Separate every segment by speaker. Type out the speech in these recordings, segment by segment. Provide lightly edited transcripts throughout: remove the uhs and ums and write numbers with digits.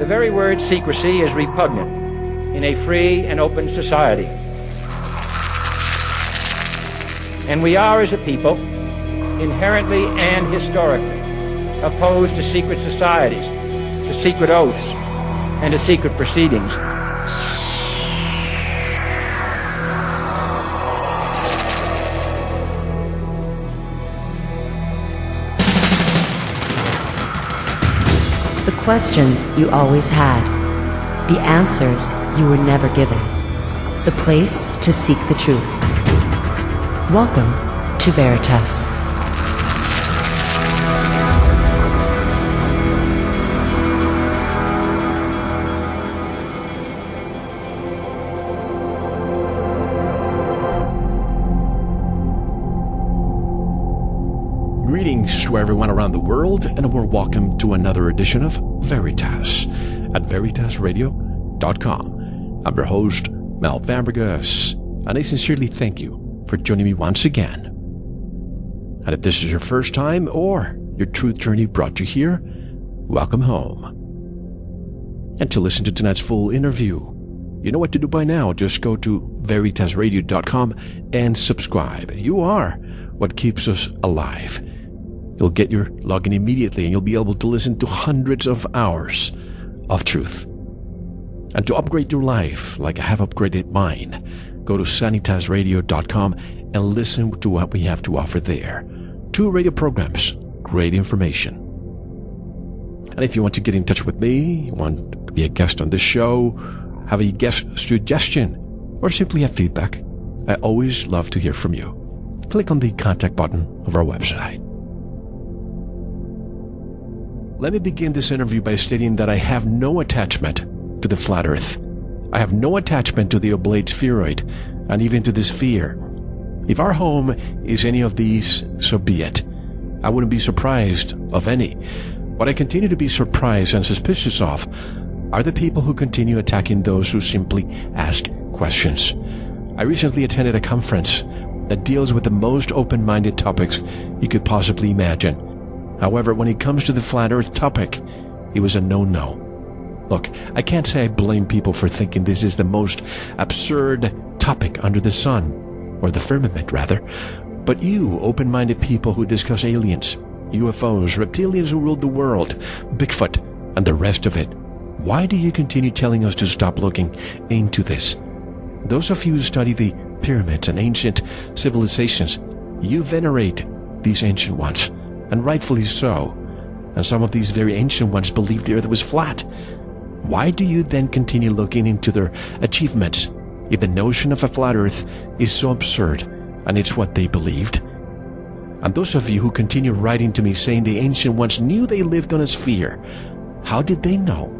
Speaker 1: The very word secrecy is repugnant in a free and open society. And we are, as a people, inherently and historically opposed to secret societies, to secret oaths, and to secret proceedings.
Speaker 2: The questions you always had, the answers you were never given, the place to seek the truth. Welcome to Veritas.
Speaker 3: Greetings to everyone around the world, and a warm welcome to another edition of Veritas at veritasradio.com. I'm your host, Mel Fabregas, and I sincerely thank you for joining me once again. And if this is your first time or your truth journey brought you here, welcome home. And to listen to tonight's full interview, you know what to do by now. Just go to veritasradio.com and subscribe. You are what keeps us alive. You'll get your login immediately and you'll be able to listen to hundreds of hours of truth. And to upgrade your life, like I have upgraded mine, go to sanitasradio.com and listen to what we have to offer there. 2 radio programs, great information. And if you want to get in touch with me, want to be a guest on this show, have a guest suggestion, or simply have feedback, I always love to hear from you. Click on the contact button of our website. Let me begin this interview by stating that I have no attachment to the flat earth. I have no attachment to the oblate spheroid, and even to this sphere. If our home is any of these, so be it. I wouldn't be surprised of any. What I continue to be surprised and suspicious of are the people who continue attacking those who simply ask questions. I recently attended a conference that deals with the most open-minded topics you could possibly imagine. However, when it comes to the flat earth topic, it was a no-no. Look, I can't say I blame people for thinking this is the most absurd topic under the sun, or the firmament rather, but you open-minded people who discuss aliens, UFOs, reptilians who ruled the world, Bigfoot, and the rest of it, why do you continue telling us to stop looking into this? Those of you who study the pyramids and ancient civilizations, you venerate these ancient ones, and rightfully so. And some of these very ancient ones believed the earth was flat. Why do you then continue looking into their achievements if the notion of a flat earth is so absurd and it's what they believed? And those of you who continue writing to me saying the ancient ones knew they lived on a sphere, how did they know?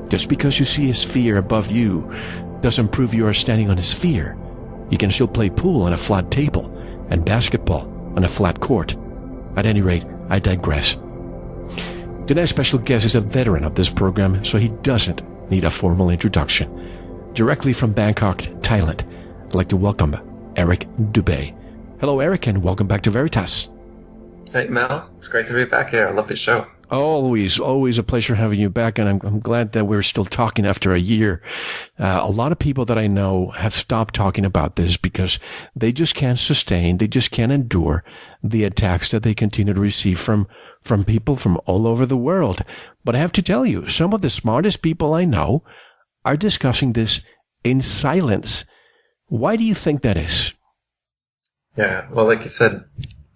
Speaker 3: Just because you see a sphere above you doesn't prove you are standing on a sphere. You can still play pool on a flat table and basketball on a flat court. At any rate, I digress. Tonight's special guest is a veteran of this program, so he doesn't need a formal introduction. Directly from Bangkok, Thailand, I'd like to welcome Eric Dubay. Hello, Eric, and welcome back to Veritas.
Speaker 4: Hey, Mel. It's great to be back here. I love your show.
Speaker 3: Always a pleasure having you back, and I'm glad that we're still talking after a year. A lot of people that I know have stopped talking about this because they just can't sustain, they just can't endure the attacks that they continue to receive from people from all over the world. But I have to tell you, some of the smartest people I know are discussing this in silence. Why do you think that is?
Speaker 4: Yeah, well, like you said,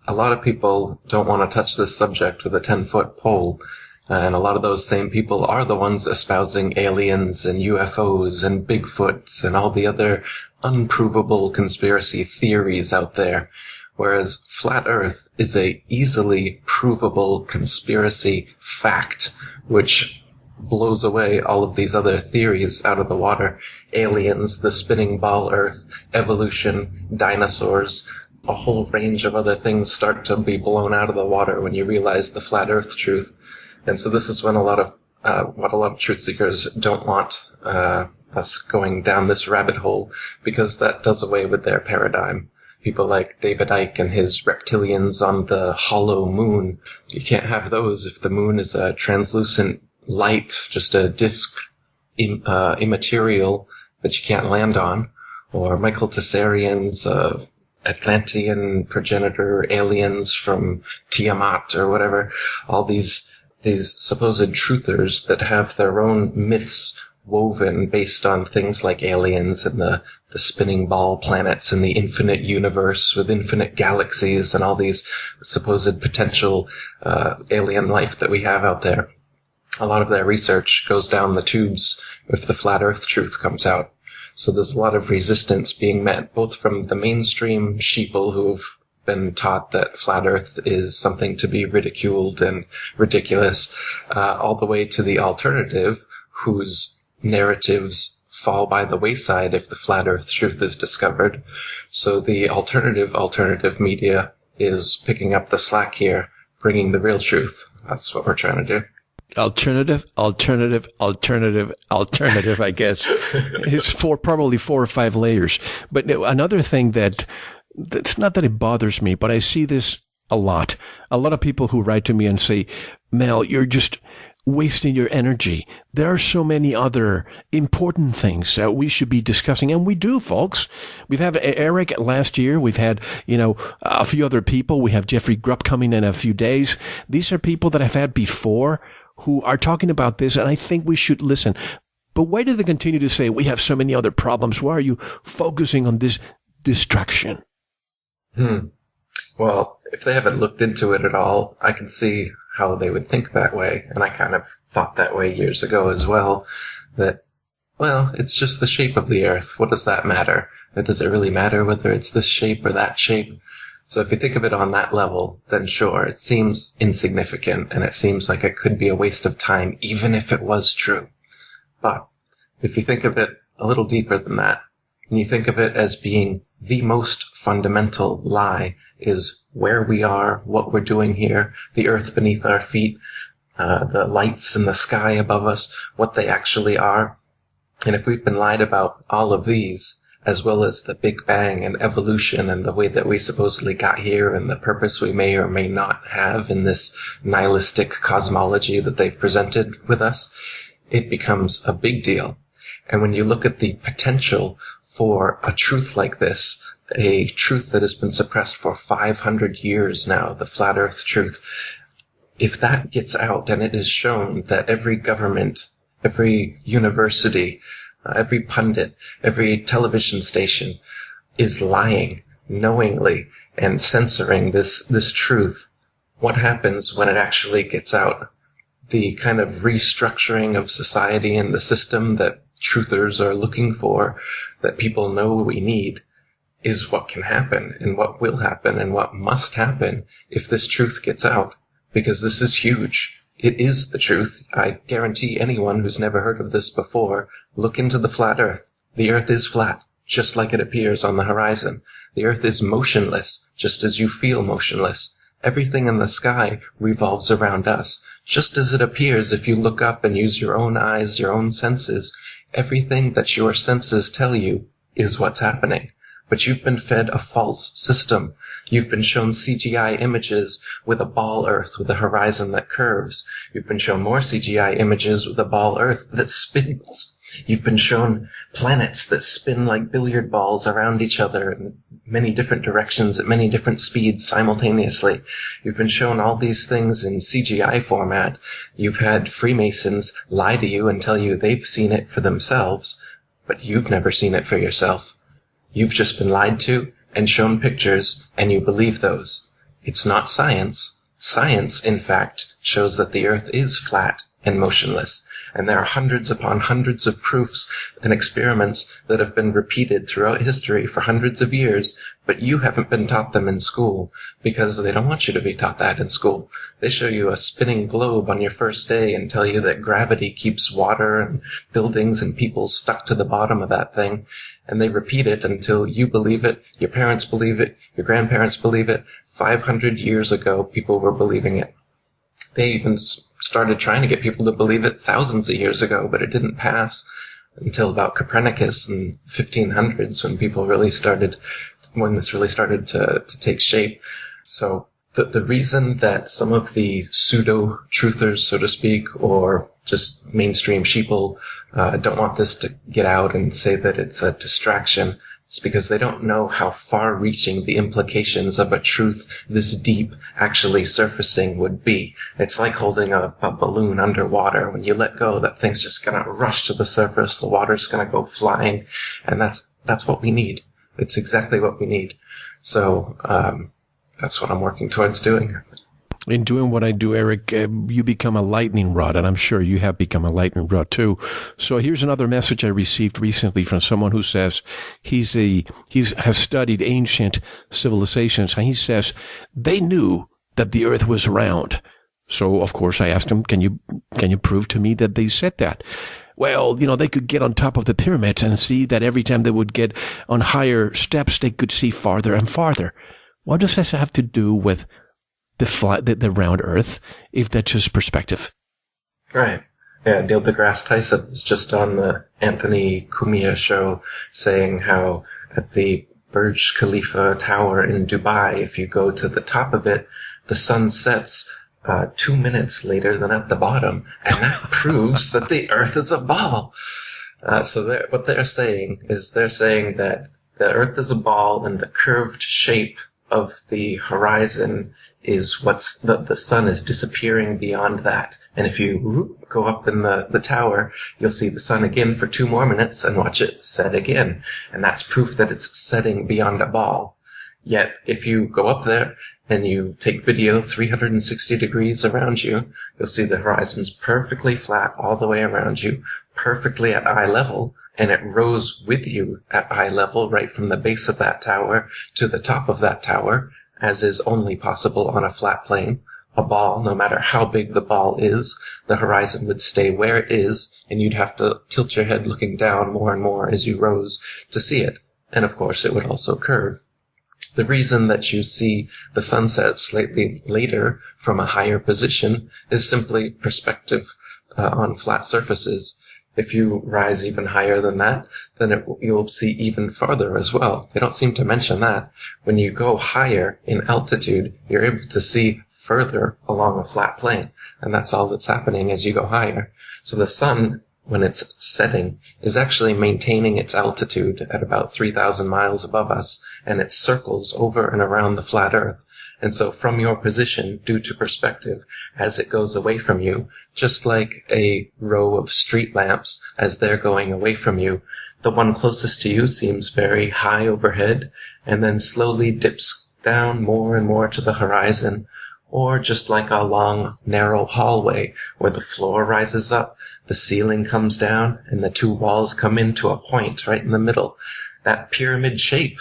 Speaker 4: a lot of people don't want to touch this subject with a 10-foot pole, and a lot of those same people are the ones espousing aliens and UFOs and Bigfoots and all the other unprovable conspiracy theories out there, whereas flat Earth is a easily provable conspiracy fact, which blows away all of these other theories out of the water. Aliens, the spinning ball Earth, evolution, dinosaurs, a whole range of other things start to be blown out of the water when you realize the flat Earth truth. And so this is when what a lot of truth seekers don't want us going down this rabbit hole, because that does away with their paradigm. People like David Icke and his reptilians on the hollow moon. You can't have those if the moon is a translucent light, just a disk, immaterial that you can't land on, or Michael Tessarien's Atlantean progenitor aliens from Tiamat or whatever, all these supposed truthers that have their own myths woven based on things like aliens and the spinning ball planets and the infinite universe with infinite galaxies and all these supposed potential alien life that we have out there. A lot of their research goes down the tubes if the flat earth truth comes out. So there's a lot of resistance being met, both from the mainstream sheeple who've been taught that flat earth is something to be ridiculed and ridiculous, all the way to the alternative, whose narratives fall by the wayside if the flat earth truth is discovered. So the alternative media is picking up the slack here, bringing the real truth. That's what we're trying to do.
Speaker 3: Alternative, I guess. It's probably 4 or 5 layers. But another thing that's not that it bothers me, but I see this a lot. A lot of people who write to me and say, Mel, you're just wasting your energy. There are so many other important things that we should be discussing. And we do, folks. We've had Eric last year. We've had, a few other people. We have Jeffrey Grupp coming in a few days. These are people that I've had before who are talking about this, and I think we should listen. But why do they continue to say we have so many other problems? Why are you focusing on this distraction?
Speaker 4: Well, if they haven't looked into it at all, I can see how they would think that way. And I kind of thought that way years ago as well, that, well, it's just the shape of the Earth. What does that matter? Does it really matter whether it's this shape or that shape? So if you think of it on that level, then sure, it seems insignificant, and it seems like it could be a waste of time, even if it was true. But if you think of it a little deeper than that, and you think of it as being the most fundamental lie, is where we are, what we're doing here, the earth beneath our feet, the lights in the sky above us, what they actually are. And if we've been lied about all of these, as well as the Big Bang and evolution and the way that we supposedly got here and the purpose we may or may not have in this nihilistic cosmology that they've presented with us, it becomes a big deal. And when you look at the potential for a truth like this, a truth that has been suppressed for 500 years now, the flat earth truth, if that gets out and it is shown that every government, every university, every pundit, every television station is lying knowingly and censoring this truth, what happens when it actually gets out? The kind of restructuring of society and the system that truthers are looking for, that people know we need, is what can happen and what will happen and what must happen if this truth gets out. Because this is huge. It is the truth. I guarantee anyone who's never heard of this before, look into the flat earth. The earth is flat, just like it appears on the horizon. The earth is motionless, just as you feel motionless. Everything in the sky revolves around us, just as it appears if you look up and use your own eyes, your own senses. Everything that your senses tell you is what's happening. But you've been fed a false system. You've been shown CGI images with a ball earth with a horizon that curves. You've been shown more CGI images with a ball earth that spins. You've been shown planets that spin like billiard balls around each other in many different directions at many different speeds simultaneously. You've been shown all these things in CGI format. You've had Freemasons lie to you and tell you they've seen it for themselves, but you've never seen it for yourself. You've just been lied to and shown pictures, and you believe those. It's not science. Science, in fact, shows that the earth is flat and motionless, and there are hundreds upon hundreds of proofs and experiments that have been repeated throughout history for hundreds of years, but you haven't been taught them in school, because they don't want you to be taught that in school. They show you a spinning globe on your first day and tell you that gravity keeps water and buildings and people stuck to the bottom of that thing, and they repeat it until you believe it, your parents believe it, your grandparents believe it. 500 years ago, people were believing it. They even started trying to get people to believe it thousands of years ago, but it didn't pass until about Copernicus in 1500s when this really started to take shape. So The reason that some of the pseudo-truthers, so to speak, or just mainstream sheeple don't want this to get out and say that it's a distraction is because they don't know how far-reaching the implications of a truth this deep actually surfacing would be. It's like holding a balloon underwater. When you let go, that thing's just going to rush to the surface. The water's going to go flying, and that's what we need. It's exactly what we need. So that's what I'm working towards doing.
Speaker 3: In doing what I do, Eric, you become a lightning rod, and I'm sure you have become a lightning rod too. So here's another message I received recently from someone who says he has studied ancient civilizations, and he says they knew that the earth was round. So of course I asked him, can you prove to me that they said that? Well, they could get on top of the pyramids and see that every time they would get on higher steps, they could see farther and farther. What does this have to do with the round earth, if that's just perspective?
Speaker 4: Right. Yeah, Neil deGrasse Tyson was just on the Anthony Cumia show saying how at the Burj Khalifa Tower in Dubai, if you go to the top of it, the sun sets 2 minutes later than at the bottom, and that proves that the earth is a ball. So what they're saying is that the earth is a ball, and the curved shape of the horizon is what's the sun is disappearing beyond that. And if you go up in the tower, you'll see the sun again for 2 more minutes and watch it set again. And that's proof that it's setting beyond a ball. Yet if you go up there and you take video 360 degrees around you, you'll see the horizon's perfectly flat all the way around you, perfectly at eye level, and it rose with you at eye level right from the base of that tower to the top of that tower, as is only possible on a flat plane. A ball, no matter how big the ball is, the horizon would stay where it is, and you'd have to tilt your head looking down more and more as you rose to see it. And of course, it would also curve. The reason that you see the sunset slightly later from a higher position is simply perspective on flat surfaces. If you rise even higher than that, then you'll see even farther as well. They don't seem to mention that. When you go higher in altitude, you're able to see further along a flat plane, and that's all that's happening as you go higher. So the sun, when it's setting, is actually maintaining its altitude at about 3,000 miles above us, and it circles over and around the flat Earth. And so from your position, due to perspective, as it goes away from you, just like a row of street lamps as they're going away from you, the one closest to you seems very high overhead and then slowly dips down more and more to the horizon, or just like a long, narrow hallway where the floor rises up, the ceiling comes down, and the 2 walls come into a point right in the middle. That pyramid shape,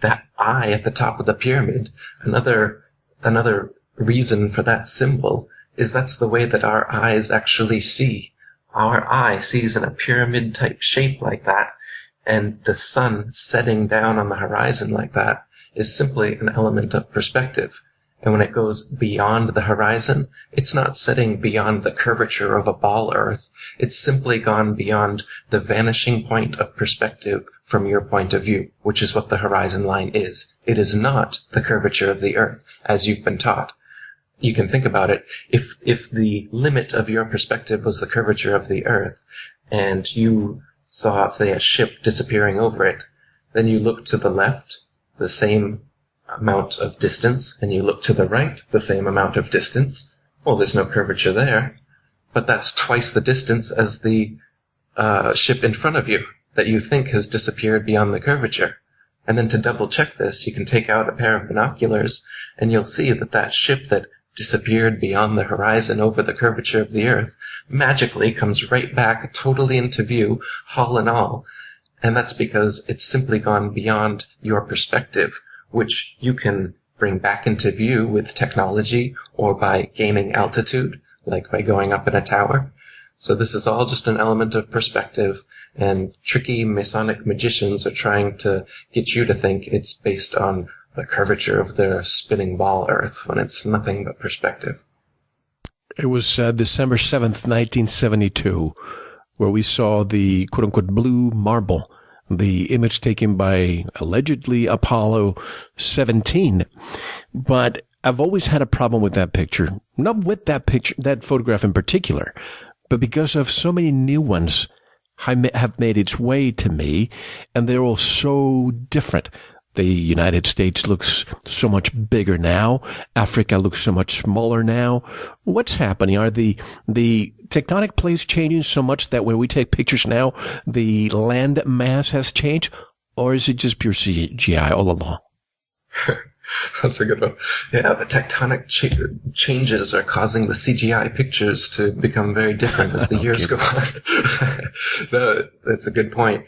Speaker 4: that eye at the top of the pyramid, another reason for that symbol is that's the way that our eyes actually see. Our eye sees in a pyramid-type shape like that, and the sun setting down on the horizon like that is simply an element of perspective. And when it goes beyond the horizon, it's not setting beyond the curvature of a ball Earth. It's simply gone beyond the vanishing point of perspective from your point of view, which is what the horizon line is. It is not the curvature of the Earth, as you've been taught. You can think about it. If the limit of your perspective was the curvature of the Earth, and you saw, say, a ship disappearing over it, then you look to the left, the same amount of distance, and you look to the right, the same amount of distance. Well, there's no curvature there, but that's twice the distance as the ship in front of you that you think has disappeared beyond the curvature. And then to double check this, you can take out a pair of binoculars, and you'll see that that ship that disappeared beyond the horizon over the curvature of the Earth magically comes right back totally into view, hull and all. And that's because it's simply gone beyond your perspective, which you can bring back into view with technology or by gaining altitude, like by going up in a tower. So this is all just an element of perspective, and tricky Masonic magicians are trying to get you to think it's based on the curvature of the spinning ball Earth, when it's nothing but perspective.
Speaker 3: It was December 7th, 1972, where we saw the quote-unquote blue marble, the image taken by allegedly Apollo 17. But I've always had a problem with that picture. Not with that picture, that photograph in particular, but because of so many new ones have made its way to me, and they're all so different. The United States looks so much bigger now. Africa looks so much smaller now. What's happening? Are the tectonic plates changing so much that when we take pictures now, the land mass has changed? Or is it just pure CGI all along?
Speaker 4: That's a good one. Yeah, the tectonic changes are causing the CGI pictures to become very different as the years go on. That's a good point.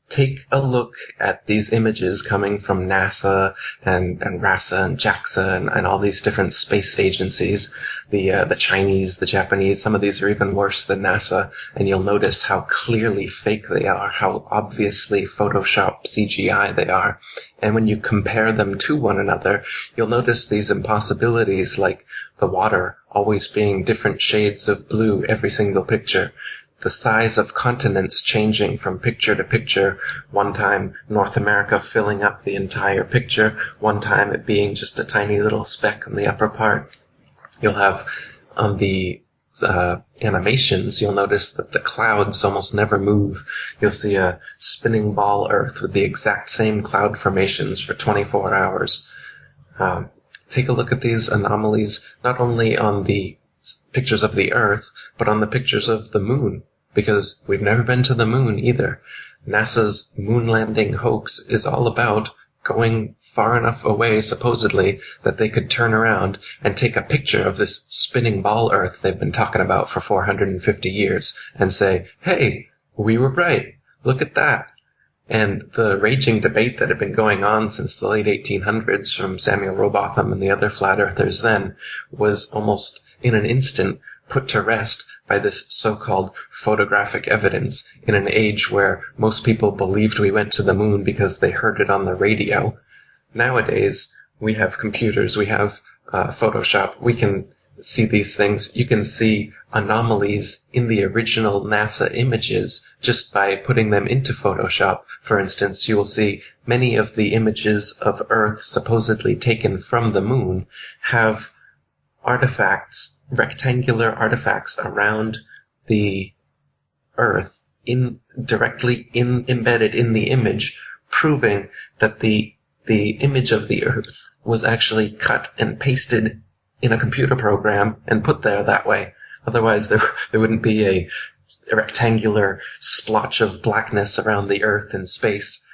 Speaker 4: Take a look at these images coming from NASA and RASA and JAXA and all these different space agencies, the Chinese, the Japanese. Some of these are even worse than NASA, and you'll notice how clearly fake they are, how obviously Photoshop CGI they are. And when you compare them to one another, you'll notice these impossibilities, like the water always being different shades of blue every single picture. The size of continents changing from picture to picture. One time North America filling up the entire picture, one time it being just a tiny little speck on the upper part. You'll have on the animations, you'll notice that the clouds almost never move. You'll see a spinning ball Earth with the exact same cloud formations for 24 hours. Take a look at these anomalies, not only on the pictures of the Earth, but on the pictures of the moon, because we've never been to the moon either. NASA's moon landing hoax is all about going far enough away, supposedly, that they could turn around and take a picture of this spinning ball Earth they've been talking about for 450 years and say, hey, we were right. Look at that. And the raging debate that had been going on since the late 1800s from Samuel Rowbotham and the other flat earthers then was almost in an instant put to rest by this so-called photographic evidence in an age where most people believed we went to the moon because they heard it on the radio. Nowadays, we have computers, we have Photoshop, we can see these things. You can see anomalies in the original NASA images just by putting them into Photoshop. For instance, you will see many of the images of Earth supposedly taken from the moon have artifacts, rectangular artifacts around the Earth directly embedded in the image, proving that the image of the Earth was actually cut and pasted in a computer program and put there that way. Otherwise, there wouldn't be a rectangular splotch of blackness around the Earth in space.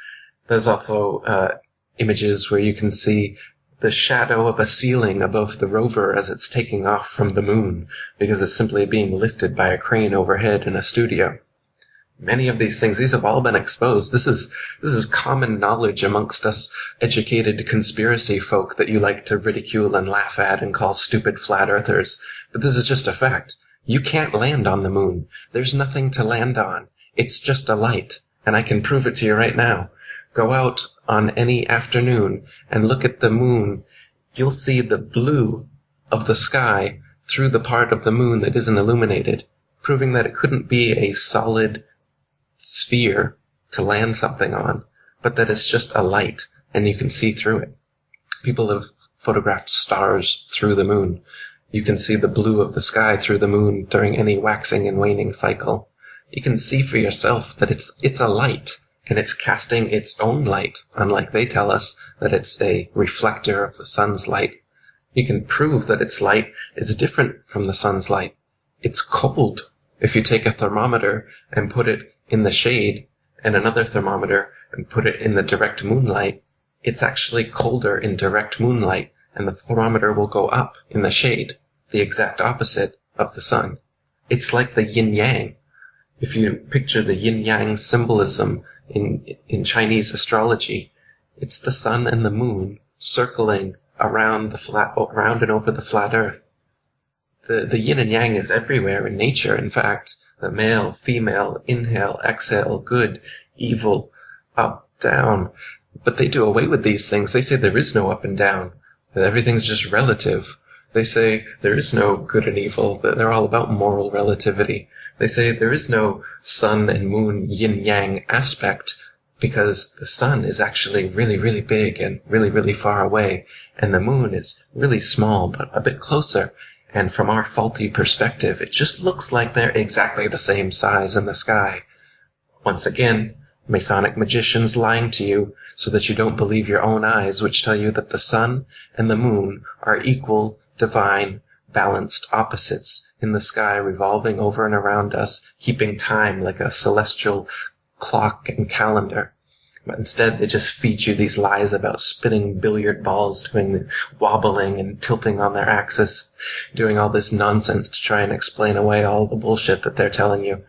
Speaker 4: There's also images where you can see the shadow of a ceiling above the rover as it's taking off from the moon, because it's simply being lifted by a crane overhead in a studio. Many of these things, these have all been exposed. This is common knowledge amongst us educated conspiracy folk that you like to ridicule and laugh at and call stupid flat earthers. But this is just a fact. You can't land on the moon. There's nothing to land on. It's just a light. And I can prove it to you right now. Go out on any afternoon and look at the moon. You'll see the blue of the sky through the part of the moon that isn't illuminated, proving that it couldn't be a solid sphere to land something on, but that it's just a light and you can see through it. People have photographed stars through the moon. You can see the blue of the sky through the moon during any waxing and waning cycle. You can see for yourself that it's a light, and it's casting its own light, unlike they tell us that it's a reflector of the sun's light. You can prove that its light is different from the sun's light. It's cold. If you take a thermometer and put it in the shade and another thermometer and put it in the direct moonlight, it's actually colder in direct moonlight, and the thermometer will go up in the shade, the exact opposite of the sun. It's like the yin-yang. If you picture the yin-yang symbolism in Chinese astrology, it's the sun and the moon circling around and over the flat earth. The yin and yang is everywhere in nature, in fact. The male, female, inhale, exhale, good, evil, up, down. But they do away with these things. They say there is no up and down, that everything's just relative. They say there is no good and evil, that they're all about moral relativity. They say there is no sun and moon yin-yang aspect. because the sun is actually really, really big and really, really far away, and the moon is really small but a bit closer. And from our faulty perspective, it just looks like they're exactly the same size in the sky. Once again, Masonic magicians lying to you so that you don't believe your own eyes, which tell you that the sun and the moon are equal, divine, balanced opposites in the sky, revolving over and around us, keeping time like a celestial clock and calendar. But instead, they just feed you these lies about spinning billiard balls, doing wobbling and tilting on their axis, doing all this nonsense to try and explain away all the bullshit that they're telling you.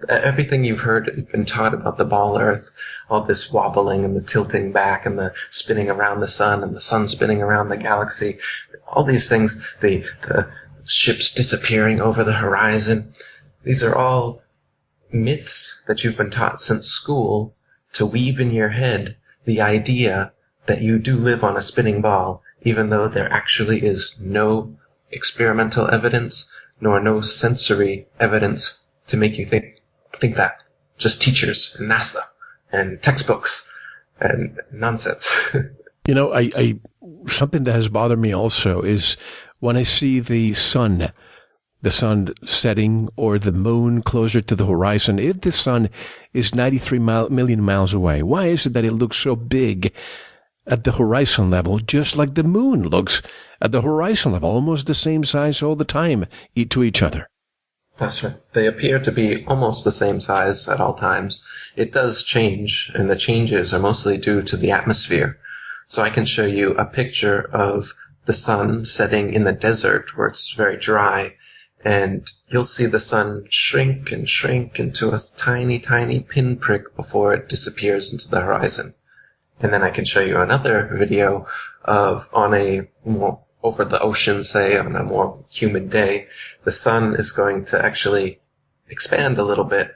Speaker 4: Everything you've heard, been taught about the ball Earth, all this wobbling and the tilting back and the spinning around the sun and the sun spinning around the galaxy, all these things, the ships disappearing over the horizon, these are all myths that you've been taught since school to weave in your head the idea that you do live on a spinning ball, even though there actually is no experimental evidence nor no sensory evidence to make you think that. Just teachers and NASA and textbooks and nonsense.
Speaker 3: You know, I something that has bothered me also is when I see the sun setting or the moon closer to the horizon. If the sun is 93 million miles away, why is it that it looks so big at the horizon level, just like the moon looks at the horizon level, almost the same size all the time to each other?
Speaker 4: That's right. They appear to be almost the same size at all times. It does change, and the changes are mostly due to the atmosphere. So I can show you a picture of the sun setting in the desert where it's very dry, and you'll see the sun shrink and shrink into a tiny, tiny pinprick before it disappears into the horizon. And then I can show you another video of on a more over the ocean, say, on a more humid day, the sun is going to actually expand a little bit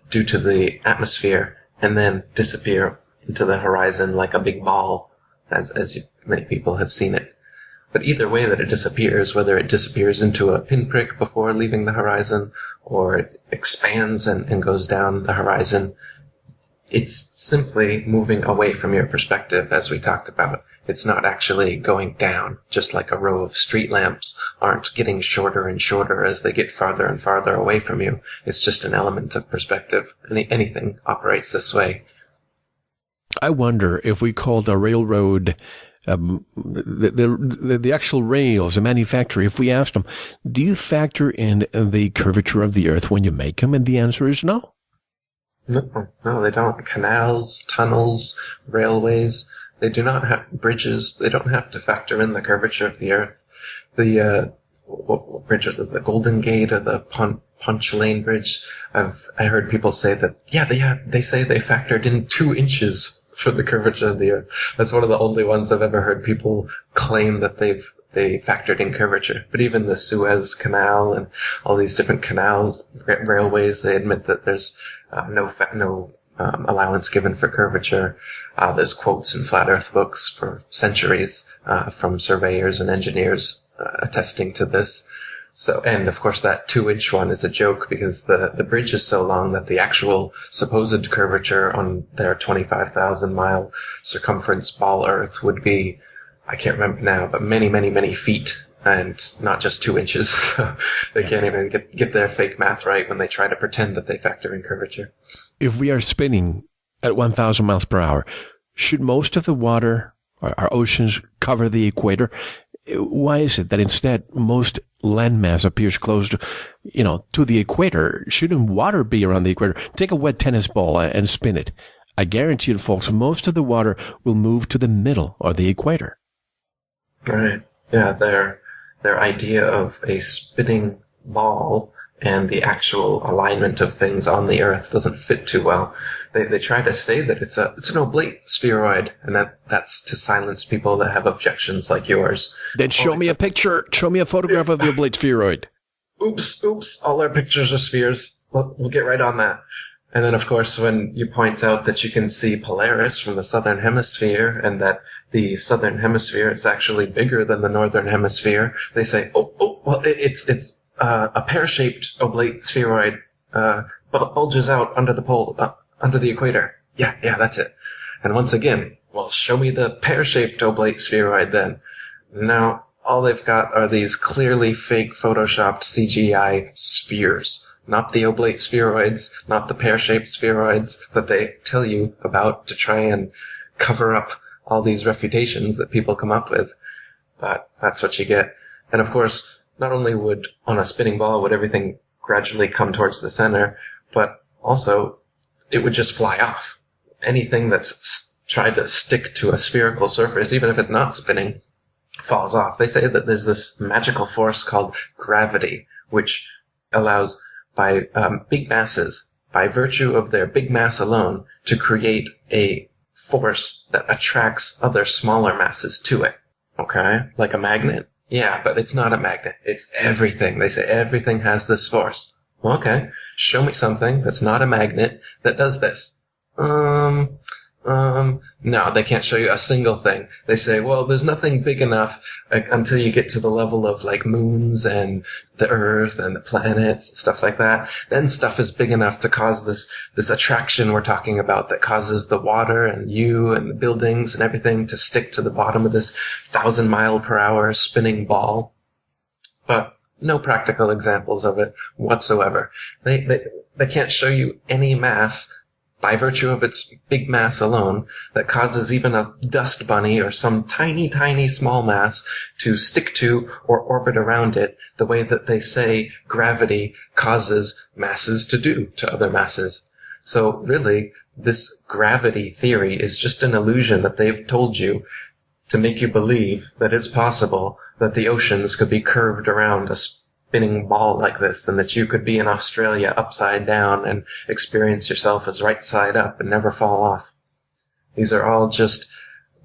Speaker 4: due to the atmosphere and then disappear into the horizon like a big ball, as many people have seen it. But either way that it disappears, whether it disappears into a pinprick before leaving the horizon or it expands and goes down the horizon, it's simply moving away from your perspective, as we talked about. It's not actually going down, just like a row of street lamps aren't getting shorter and shorter as they get farther and farther away from you. It's just an element of perspective. Anything operates this way.
Speaker 3: I wonder if we called a railroad, the actual rails, the manufacturer, if we asked them, do you factor in the curvature of the earth when you make them? And the answer is no.
Speaker 4: No, they don't. Canals, tunnels, railways, they do not have bridges. They don't have to factor in the curvature of the earth. The what bridges? The Golden Gate or the Punch Lane Bridge. I heard people say that. They say they factored in 2 inches for the curvature of the earth. That's one of the only ones I've ever heard people claim that they factored in curvature. But even the Suez Canal and all these different canals, railways, they admit that there's no allowance given for curvature. There's quotes in flat earth books for centuries from surveyors and engineers attesting to this. So, and of course that 2-inch one is a joke because the bridge is so long that the actual supposed curvature on their 25,000 mile circumference ball earth would be, I can't remember now, but many, many, many feet and not just 2 inches. So they can't even get their fake math right when they try to pretend that they factor in curvature.
Speaker 3: If we are spinning at 1,000 miles per hour, should most of the water, our oceans, cover the equator? Why is it that instead most landmass appears close to the equator? Shouldn't water be around the equator? Take a wet tennis ball and spin it. I guarantee you, folks, most of the water will move to the middle or the equator.
Speaker 4: Right. Yeah, their idea of a spinning ball and the actual alignment of things on the Earth doesn't fit too well. They try to say that it's an oblate spheroid, and that's to silence people that have objections like yours.
Speaker 3: Then show me a picture. Show me a photograph of the oblate spheroid.
Speaker 4: Oops! All our pictures are spheres. We'll get right on that. And then, of course, when you point out that you can see Polaris from the southern hemisphere, and that the southern hemisphere is actually bigger than the northern hemisphere, they say, well, it's a pear-shaped oblate spheroid bulges out under the pole, under the equator. Yeah, that's it. And once again, well, show me the pear-shaped oblate spheroid then. Now, all they've got are these clearly fake photoshopped CGI spheres. Not the oblate spheroids, not the pear-shaped spheroids that they tell you about to try and cover up all these refutations that people come up with. But that's what you get. And of course, not only would, on a spinning ball, would everything gradually come towards the center, but also it would just fly off. Anything that's tried to stick to a spherical surface, even if it's not spinning, falls off. They say that there's this magical force called gravity, which allows by big masses, by virtue of their big mass alone, to create a force that attracts other smaller masses to it. Okay? Like a magnet? Yeah, but it's not a magnet. It's everything. They say everything has this force. Well, okay. Show me something that's not a magnet that does this. No, they can't show you a single thing. They say, well, there's nothing big enough until you get to the level of like moons and the Earth and the planets, stuff like that. Then stuff is big enough to cause this attraction we're talking about that causes the water and you and the buildings and everything to stick to the bottom of this 1,000-mile-per-hour spinning ball. But no practical examples of it whatsoever. They can't show you any mass by virtue of its big mass alone, that causes even a dust bunny or some tiny, tiny small mass to stick to or orbit around it the way that they say gravity causes masses to do to other masses. So really, this gravity theory is just an illusion that they've told you to make you believe that it's possible that the oceans could be curved around a spinning ball like this, and that you could be in Australia upside down and experience yourself as right side up and never fall off. These are all just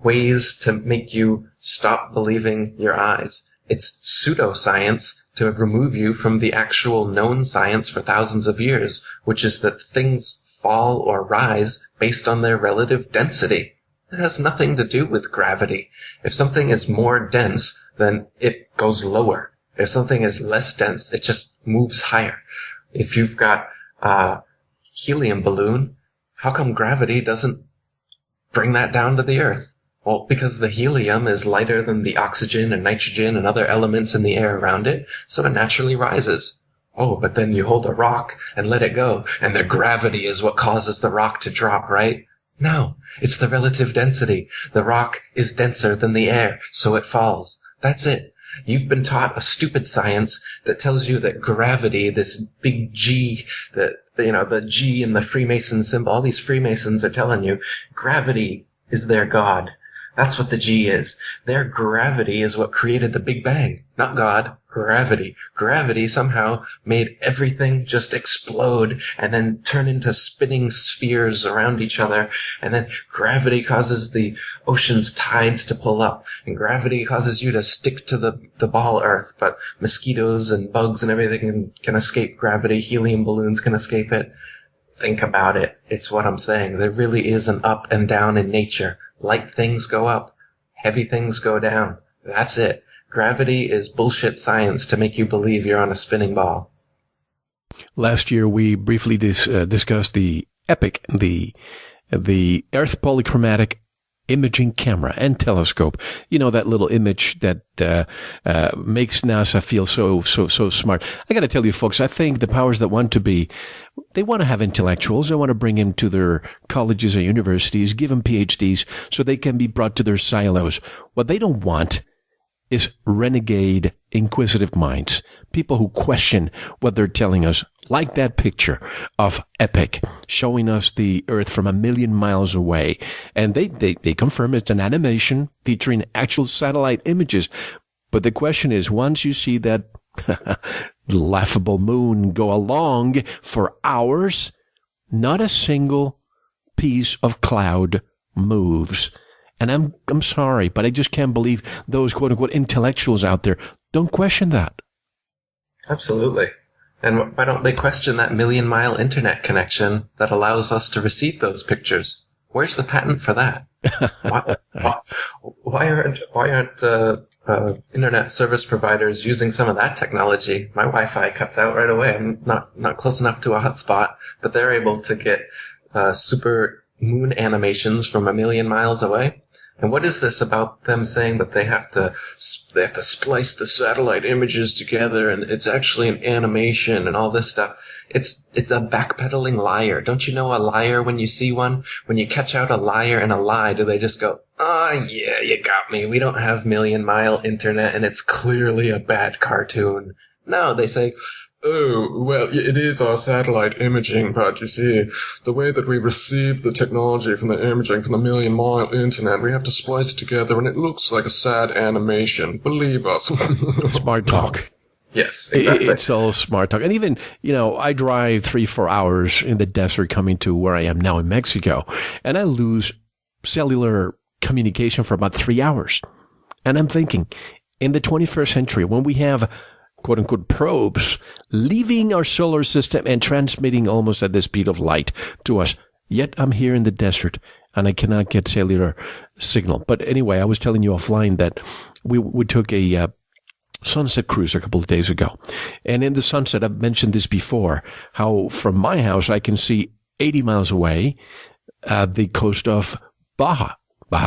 Speaker 4: ways to make you stop believing your eyes. It's pseudoscience to remove you from the actual known science for thousands of years, which is that things fall or rise based on their relative density. It has nothing to do with gravity. If something is more dense, then it goes lower. If something is less dense, it just moves higher. If you've got a helium balloon, how come gravity doesn't bring that down to the Earth? Well, because the helium is lighter than the oxygen and nitrogen and other elements in the air around it, so it naturally rises. Oh, but then you hold a rock and let it go, and the gravity is what causes the rock to drop, right? No, it's the relative density. The rock is denser than the air, so it falls. That's it. You've been taught a stupid science that tells you that gravity, this big G, the G in the Freemason symbol, all these Freemasons are telling you, gravity is their God. That's what the G is. Their gravity is what created the Big Bang. Not God, gravity. Gravity somehow made everything just explode and then turn into spinning spheres around each other. And then gravity causes the ocean's tides to pull up. And gravity causes you to stick to the ball Earth. But mosquitoes and bugs and everything can escape gravity. Helium balloons can escape it. Think about it. It's what I'm saying. There really is an up and down in nature. Light things go up. Heavy things go down. That's it. Gravity is bullshit science to make you believe you're on a spinning ball.
Speaker 3: Last year, we briefly discussed the EPIC, the Earth Polychromatic Imaging Camera and Telescope. You know, that little image that makes NASA feel so smart. I got to tell you, folks, I think the powers that want to be, they want to have intellectuals. They want to bring them to their colleges and universities, give them PhDs so they can be brought to their silos. What they don't want is renegade, inquisitive minds, people who question what they're telling us, like that picture of EPIC showing us the Earth from 1,000,000 miles away. And they confirm it's an animation featuring actual satellite images. But the question is, once you see that laughable moon go along for hours, not a single piece of cloud moves. And I'm sorry, but I just can't believe those quote-unquote intellectuals out there don't question that.
Speaker 4: Absolutely. And why don't they question that 1,000,000-mile internet connection that allows us to receive those pictures? Where's the patent for that? Why aren't internet service providers using some of that technology? My Wi-Fi cuts out right away. I'm not close enough to a hotspot, but they're able to get super moon animations from a million miles away. And what is this about them saying that they have to splice the satellite images together and it's actually an animation and all this stuff? It's a backpedaling liar. Don't you know a liar when you see one? When you catch out a liar and a lie, do they just go, "Oh, yeah, you got me. We don't have million-mile internet and it's clearly a bad cartoon." No, they say, "Oh, well, it is our satellite imaging, but you see, the way that we receive the technology from the imaging from the million-mile internet, we have to splice it together, and it looks like a sad animation. Believe us."
Speaker 3: Smart talk.
Speaker 4: Yes, exactly.
Speaker 3: It's all smart talk. And even, I drive 3-4 hours in the desert coming to where I am now in Mexico, and I lose cellular communication for about 3 hours. And I'm thinking, in the 21st century, when we have quote-unquote probes leaving our solar system and transmitting almost at the speed of light to us, yet I'm here in the desert and I cannot get cellular signal. But anyway, I was telling you offline that we took a sunset cruise a couple of days ago. And in the sunset, I've mentioned this before, how from my house I can see 80 miles away the coast of Baja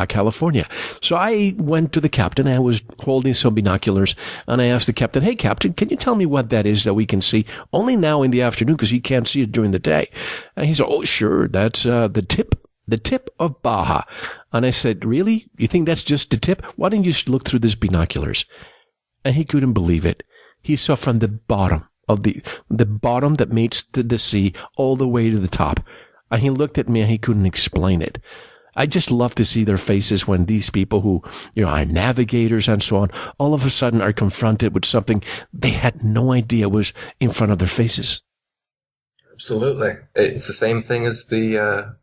Speaker 3: California. So I went to the captain. I was holding some binoculars, and I asked the captain, "Hey, Captain, can you tell me what that is that we can see only now in the afternoon because he can't see it during the day?" And he said, "Oh, sure, that's the tip of Baja." And I said, "Really? You think that's just the tip? Why don't you look through these binoculars?" And he couldn't believe it. He saw from the bottom of the bottom that meets the sea all the way to the top. And he looked at me and he couldn't explain it. I just love to see their faces when these people who, are navigators and so on, all of a sudden are confronted with something they had no idea was in front of their faces.
Speaker 4: Absolutely. It's the same thing as the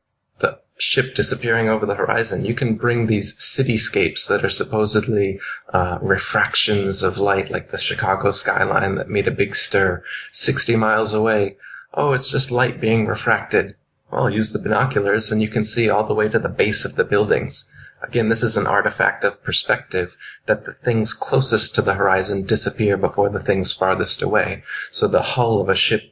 Speaker 4: ship disappearing over the horizon. You can bring these cityscapes that are supposedly refractions of light, like the Chicago skyline that made a big stir 60 miles away. Oh, it's just light being refracted. Well, use the binoculars and you can see all the way to the base of the buildings. Again, this is an artifact of perspective, that the things closest to the horizon disappear before the things farthest away. So the hull of a ship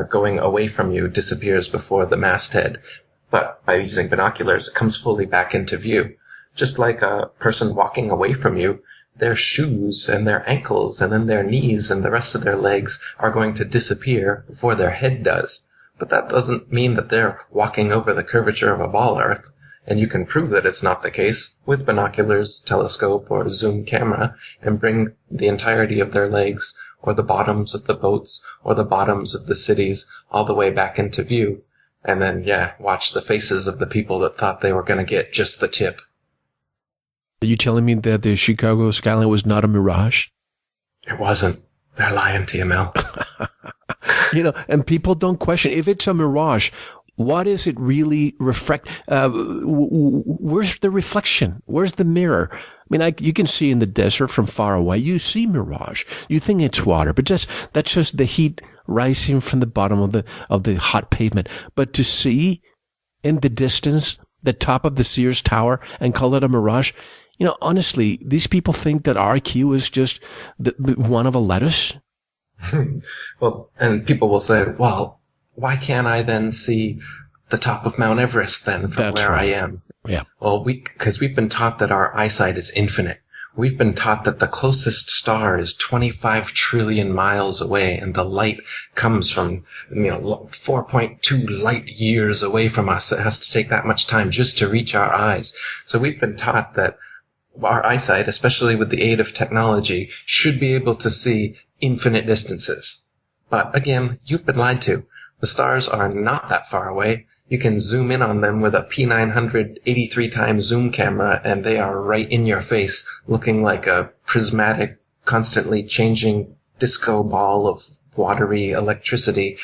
Speaker 4: going away from you disappears before the masthead. But by using binoculars, it comes fully back into view. Just like a person walking away from you, their shoes and their ankles and then their knees and the rest of their legs are going to disappear before their head does. But that doesn't mean that they're walking over the curvature of a ball earth. And you can prove that it's not the case with binoculars, telescope, or zoom camera, and bring the entirety of their legs, or the bottoms of the boats, or the bottoms of the cities, all the way back into view. And then, watch the faces of the people that thought they were going to get just the tip.
Speaker 3: Are you telling me that the Chicago skyline was not a mirage?
Speaker 4: It wasn't. They're lying to you, Mel.
Speaker 3: And people don't question if it's a mirage. What is it really reflect? Where's the reflection? Where's the mirror? I mean, you can see in the desert from far away. You see mirage. You think it's water, but that's just the heat rising from the bottom of the hot pavement. But to see in the distance the top of the Sears Tower and call it a mirage, honestly, these people think that RQ is just one of a lettuce.
Speaker 4: Well, and people will say, well, why can't I then see the top of Mount Everest then from
Speaker 3: That's
Speaker 4: where
Speaker 3: right.
Speaker 4: I am?
Speaker 3: Yeah.
Speaker 4: Well, because we've been taught that our eyesight is infinite. We've been taught that the closest star is 25 trillion miles away, and the light comes from 4.2 light years away from us. It has to take that much time just to reach our eyes. So we've been taught that our eyesight, especially with the aid of technology, should be able to see infinite distances. But again, you've been lied to. The stars are not that far away. You can zoom in on them with a P900 83 times zoom camera, and they are right in your face, looking like a prismatic, constantly changing disco ball of watery electricity.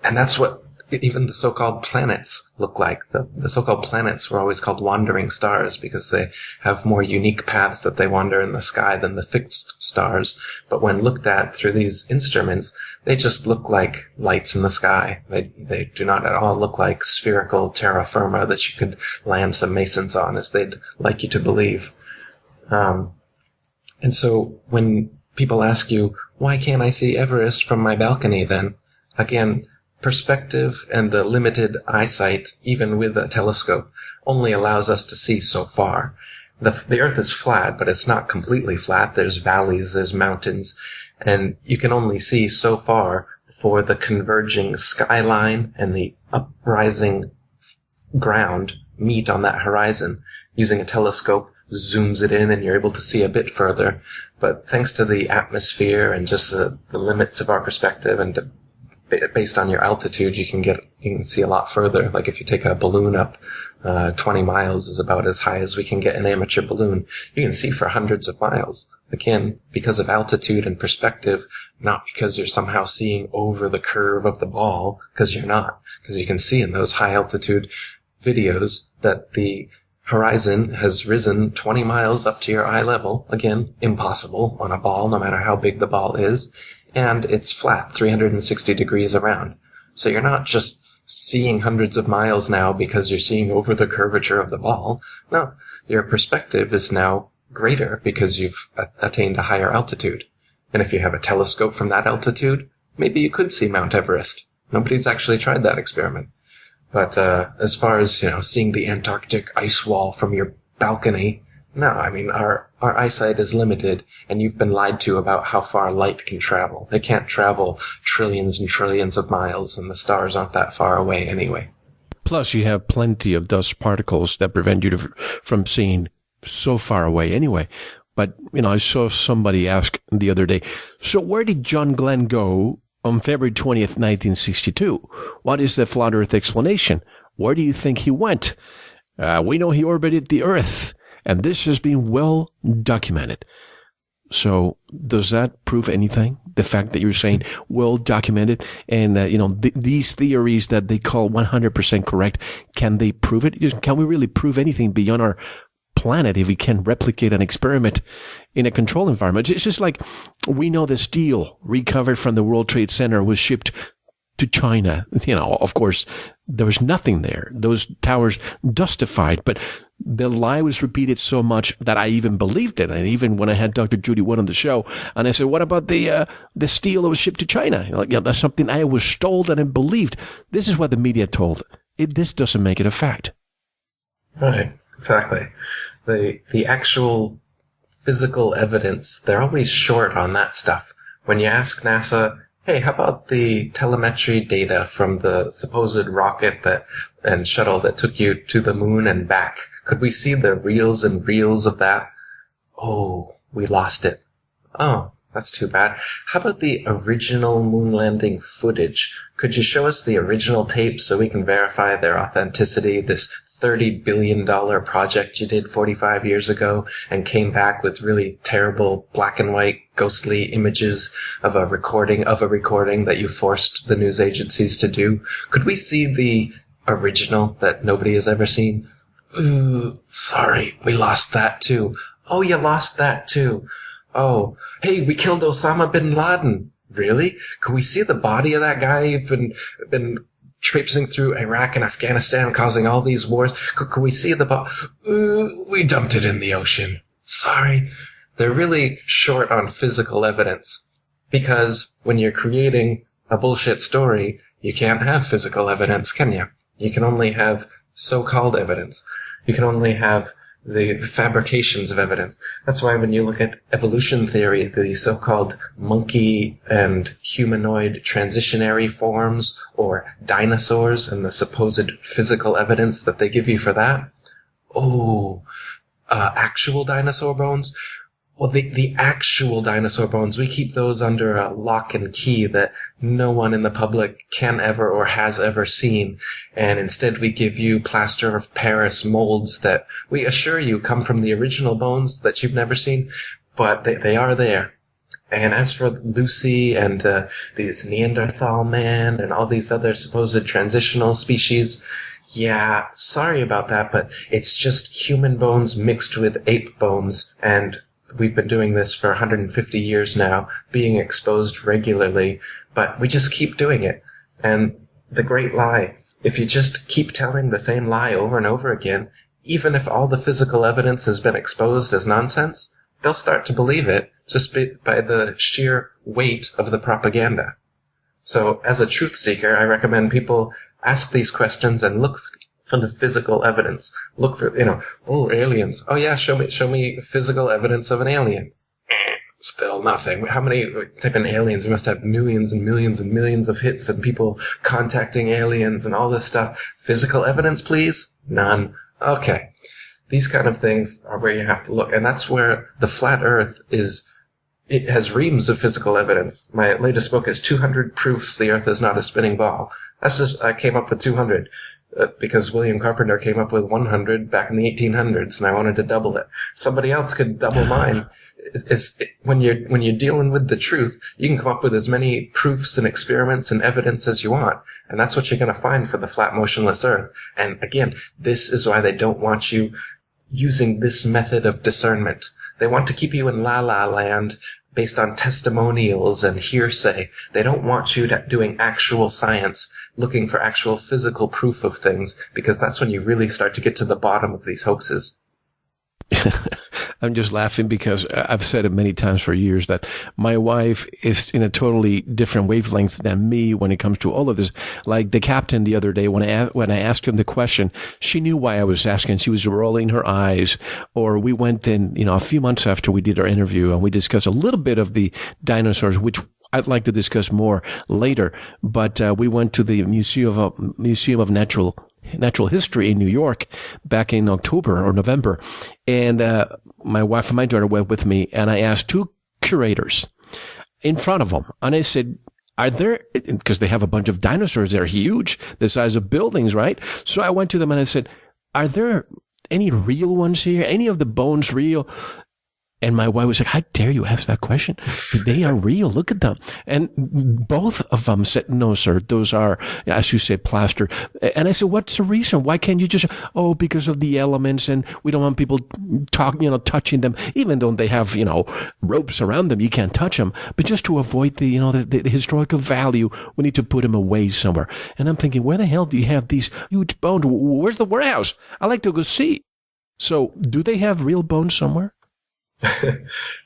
Speaker 4: And that's what even the so-called planets look like. The so-called planets were always called wandering stars because they have more unique paths that they wander in the sky than the fixed stars. But when looked at through these instruments, they just look like lights in the sky. They do not at all look like spherical terra firma that you could land some masons on, as they'd like you to believe. And so when people ask you, why can't I see Everest from my balcony then? Again, perspective and the limited eyesight, even with a telescope, only allows us to see so far. The Earth is flat, but it's not completely flat. There's valleys, there's mountains, and you can only see so far before the converging skyline and the uprising ground meet on that horizon. Using a telescope zooms it in and you're able to see a bit further. But thanks to the atmosphere and just the limits of our perspective and based on your altitude, you can see a lot further. Like if you take a balloon up, 20 miles is about as high as we can get an amateur balloon. You can see for hundreds of miles. Again, because of altitude and perspective, not because you're somehow seeing over the curve of the ball, because you're not. Because you can see in those high altitude videos that the horizon has risen 20 miles up to your eye level. Again, impossible on a ball, no matter how big the ball is. And it's flat, 360 degrees around. So you're not just seeing hundreds of miles now because you're seeing over the curvature of the ball. No, your perspective is now greater because you've attained a higher altitude. And if you have a telescope from that altitude, maybe you could see Mount Everest. Nobody's actually tried that experiment. But as far as, seeing the Antarctic ice wall from your balcony, no, I mean, our eyesight is limited, and you've been lied to about how far light can travel. It can't travel trillions and trillions of miles, and the stars aren't that far away anyway.
Speaker 3: Plus, you have plenty of dust particles that prevent you from seeing so far away anyway. But, I saw somebody ask the other day, so where did John Glenn go on February 20th, 1962? What is the flat Earth explanation? Where do you think he went? We know he orbited the Earth. And this has been well documented. So does that prove anything? The fact that you're saying well documented and, these theories that they call 100% correct, can they prove it? Can we really prove anything beyond our planet if we can replicate an experiment in a controlled environment? It's just like we know the steel recovered from the World Trade Center was shipped to China. Of course, there was nothing there. Those towers dustified, but the lie was repeated so much that I even believed it. And even when I had Dr. Judy Wood on the show, and I said, what about the steel that was shipped to China? That's something I was told and I believed. This is what the media told. This doesn't make it a fact.
Speaker 4: Right, exactly. The actual physical evidence, they're always short on that stuff. When you ask NASA, hey, how about the telemetry data from the supposed rocket and shuttle that took you to the moon and back? Could we see the reels and reels of that? Oh, we lost it. Oh, that's too bad. How about the original moon landing footage? Could you show us the original tape so we can verify their authenticity? This $30 billion project you did 45 years ago and came back with really terrible black and white ghostly images of a recording that you forced the news agencies to do. Could we see the original that nobody has ever seen? Ooh, sorry, we lost that too. Oh, you lost that too. Oh, hey, we killed Osama bin Laden. Really? Could we see the body of that guy you've been traipsing through Iraq and Afghanistan, causing all these wars? Could we see the body? We dumped it in the ocean. Sorry. They're really short on physical evidence because when you're creating a bullshit story, you can't have physical evidence, can you? You can only have so-called evidence. You can only have the fabrications of evidence. That's why when you look at evolution theory, the so-called monkey and humanoid transitionary forms or dinosaurs and the supposed physical evidence that they give you for that, actual dinosaur bones? Well, the actual dinosaur bones, we keep those under a lock and key that no one in the public can ever or has ever seen. And instead we give you plaster of Paris molds that we assure you come from the original bones that you've never seen, but they are there. And as for Lucy and these Neanderthal man and all these other supposed transitional species, yeah, sorry about that, but it's just human bones mixed with ape bones, and we've been doing this for 150 years now, being exposed regularly, but we just keep doing it. And the great lie, if you just keep telling the same lie over and over again, even if all the physical evidence has been exposed as nonsense, they'll start to believe it just by the sheer weight of the propaganda. So as a truth seeker, I recommend people ask these questions and look for the physical evidence. Look for, aliens. Oh yeah, show me physical evidence of an alien. Still nothing. How many type in aliens? We must have millions and millions and millions of hits and people contacting aliens and all this stuff. Physical evidence, please? None. Okay. These kind of things are where you have to look. And that's where the flat earth is. It has reams of physical evidence. My latest book is 200 Proofs the Earth is Not a Spinning Ball. I came up with 200 because William Carpenter came up with 100 back in the 1800s, and I wanted to double it. Somebody else could double mine. When you're dealing with the truth, you can come up with as many proofs and experiments and evidence as you want, and that's what you're going to find for the flat, motionless Earth. And again, this is why they don't want you using this method of discernment. They want to keep you in la-la land based on testimonials and hearsay. They don't want you doing actual science, looking for actual physical proof of things, because that's when you really start to get to the bottom of these hoaxes.
Speaker 3: I'm just laughing because I've said it many times for years that my wife is in a totally different wavelength than me when it comes to all of this. Like the captain the other day, when I asked him the question, she knew why I was asking. She was rolling her eyes. Or we went in, a few months after we did our interview, and we discussed a little bit of the dinosaurs, which I'd like to discuss more later. But we went to the Museum of Natural History in New York back in October or November. And my wife and my daughter went with me, and I asked two curators in front of them. And I said, are there, because they have a bunch of dinosaurs, they're huge, the size of buildings, right? So I went to them and I said, are there any real ones here? Any of the bones real? And my wife was like, how dare you ask that question? They are real. Look at them. And both of them said, no, sir, those are, as you say, plaster. And I said, what's the reason? Why can't you just, because of the elements, and we don't want people touching them, even though they have, ropes around them. You can't touch them. But just to avoid the historical value, we need to put them away somewhere. And I'm thinking, where the hell do you have these huge bones? Where's the warehouse? I like to go see. So do they have real bones somewhere?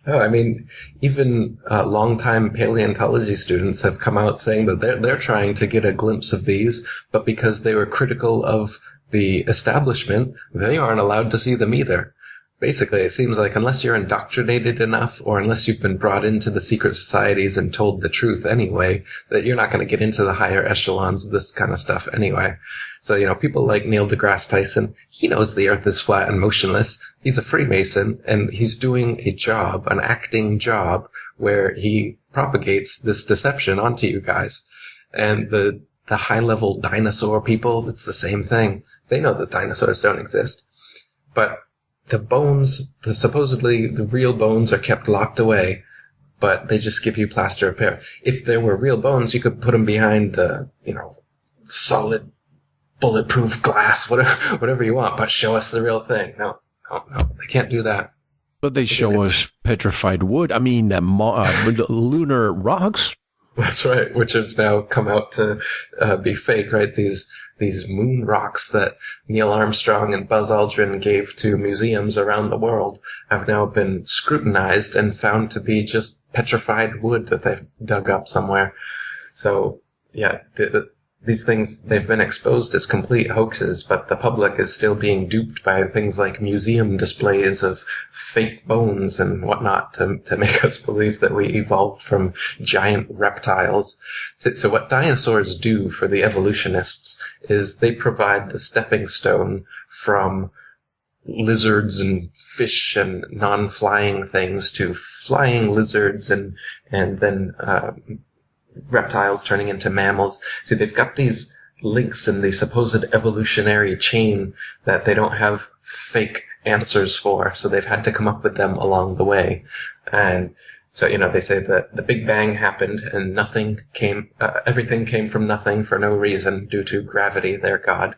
Speaker 4: No, I mean, even longtime paleontology students have come out saying that they're trying to get a glimpse of these, but because they were critical of the establishment, they aren't allowed to see them either. Basically, it seems like unless you're indoctrinated enough, or unless you've been brought into the secret societies and told the truth anyway, that you're not going to get into the higher echelons of this kind of stuff anyway. So, people like Neil deGrasse Tyson, he knows the Earth is flat and motionless. He's a Freemason, and he's doing a job, an acting job, where he propagates this deception onto you guys. And the high-level dinosaur people, it's the same thing. They know that dinosaurs don't exist. But the bones, supposedly the real bones, are kept locked away, but they just give you plaster of Paris. If there were real bones, you could put them behind, solid, bulletproof glass, whatever you want, but show us the real thing. No, they can't do that.
Speaker 3: But they show us petrified wood. I mean, lunar rocks.
Speaker 4: That's right, which have now come out to be fake, right? These moon rocks that Neil Armstrong and Buzz Aldrin gave to museums around the world have now been scrutinized and found to be just petrified wood that they've dug up somewhere. So, yeah, these things, they've been exposed as complete hoaxes, but the public is still being duped by things like museum displays of fake bones and whatnot to make us believe that we evolved from giant reptiles. So what dinosaurs do for the evolutionists is they provide the stepping stone from lizards and fish and non-flying things to flying lizards and then reptiles turning into mammals. See, they've got these links in the supposed evolutionary chain that they don't have fake answers for, so they've had to come up with them along the way. And so, they say that the Big Bang happened and everything came from nothing for no reason due to gravity, their God.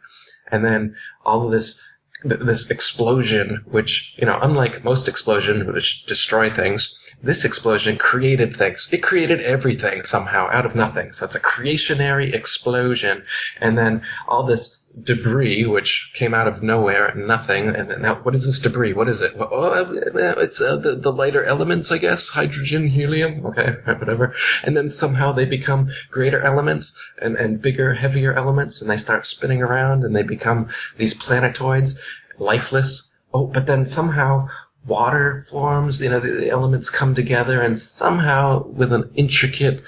Speaker 4: And then all of this explosion, which, unlike most explosions which destroy things, this explosion created things. It created everything somehow out of nothing. So it's a creationary explosion. And then all this debris which came out of nowhere and nothing. And now, what is this debris? What is it? It's the lighter elements, I guess. Hydrogen, helium. Okay, whatever. And then somehow they become greater elements and bigger, heavier elements, and they start spinning around and they become these planetoids, lifeless. Oh, but then somehow water forms. The elements come together, and somehow with an intricate,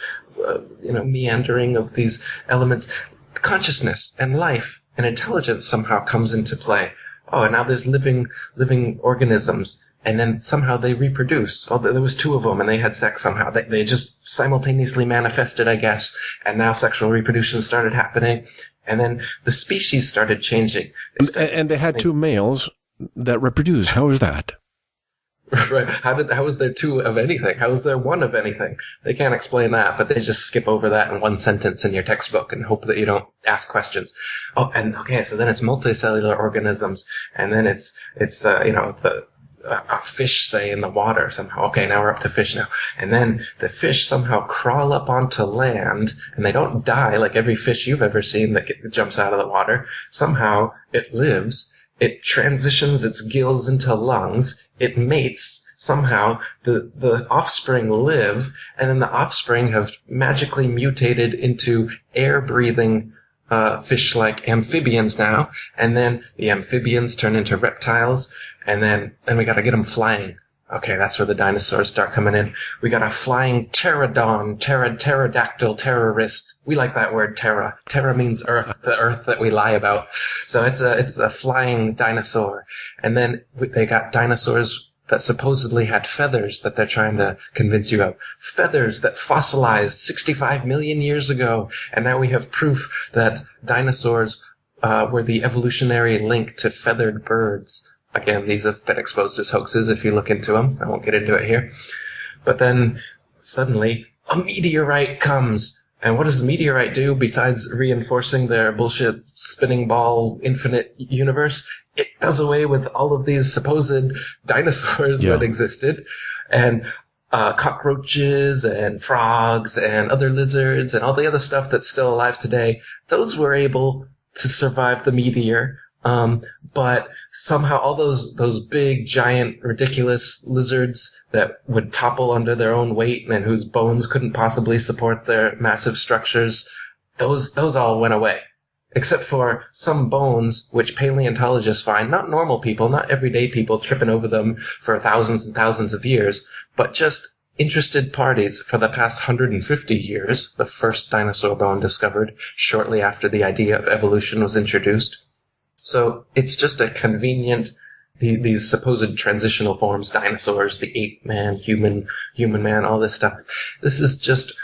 Speaker 4: meandering of these elements, consciousness and life and intelligence somehow comes into play. Oh, and now there's living organisms, and then somehow they reproduce. Oh, there was two of them, and they had sex somehow. They just simultaneously manifested, I guess, and now sexual reproduction started happening, and then the species started changing.
Speaker 3: And they had two males that reproduce. How is that?
Speaker 4: Right. How is there two of anything? How is there one of anything? They can't explain that, but they just skip over that in one sentence in your textbook and hope that you don't ask questions. Oh, and okay, so then it's multicellular organisms, and then it's a fish, say, in the water somehow. Okay, now we're up to fish now. And then the fish somehow crawl up onto land, and they don't die like every fish you've ever seen that jumps out of the water. Somehow it lives. It transitions its gills into lungs. It mates. Somehow the offspring live, and then the offspring have magically mutated into air-breathing fish-like amphibians now. And then the amphibians turn into reptiles, and then we got to get them flying. Okay, that's where the dinosaurs start coming in. We got a flying pterodon, pterodactyl, terrorist. We like that word, terra. Terra means earth, the earth that we lie about. So it's a flying dinosaur. And then they got dinosaurs that supposedly had feathers that they're trying to convince you of. Feathers that fossilized 65 million years ago. And now we have proof that dinosaurs were the evolutionary link to feathered birds. Again, these have been exposed as hoaxes if you look into them. I won't get into it here. But then, suddenly, a meteorite comes. And what does the meteorite do besides reinforcing their bullshit spinning ball infinite universe? It does away with all of these supposed dinosaurs that existed. And cockroaches and frogs and other lizards and all the other stuff that's still alive today, those were able to survive the meteor. But somehow all those big, giant, ridiculous lizards that would topple under their own weight and whose bones couldn't possibly support their massive structures, those all went away. Except for some bones which paleontologists find, not normal people, not everyday people tripping over them for thousands and thousands of years, but just interested parties for the past 150 years, the first dinosaur bone discovered shortly after the idea of evolution was introduced. So it's just a convenient, these supposed transitional forms, dinosaurs, the ape man, human man, all this stuff. This is just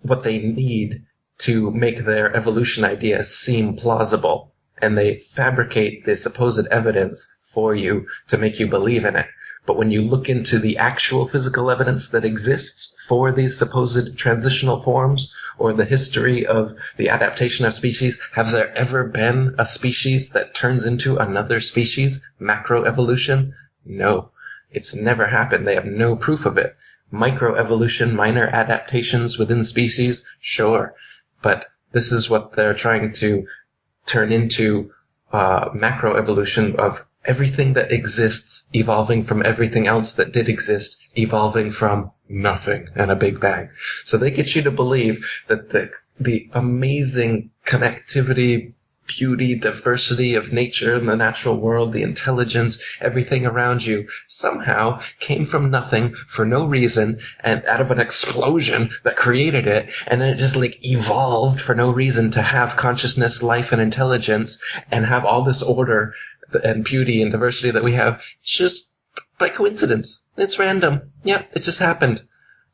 Speaker 4: what they need to make their evolution idea seem plausible. And they fabricate the supposed evidence for you to make you believe in it. But when you look into the actual physical evidence that exists for these supposed transitional forms, or the history of the adaptation of species, have there ever been a species that turns into another species? Macroevolution? No. It's never happened. They have no proof of it. Microevolution, minor adaptations within species? Sure. But this is what they're trying to turn into macroevolution of everything that exists evolving from everything else that did exist, evolving from nothing and a big bang. So they get you to believe that the amazing connectivity, beauty, diversity of nature and the natural world, the intelligence, everything around you somehow came from nothing for no reason and out of an explosion that created it, and then it just evolved for no reason to have consciousness, life, and intelligence and have all this order and beauty and diversity that we have just by coincidence. It's random. Yep, it just happened.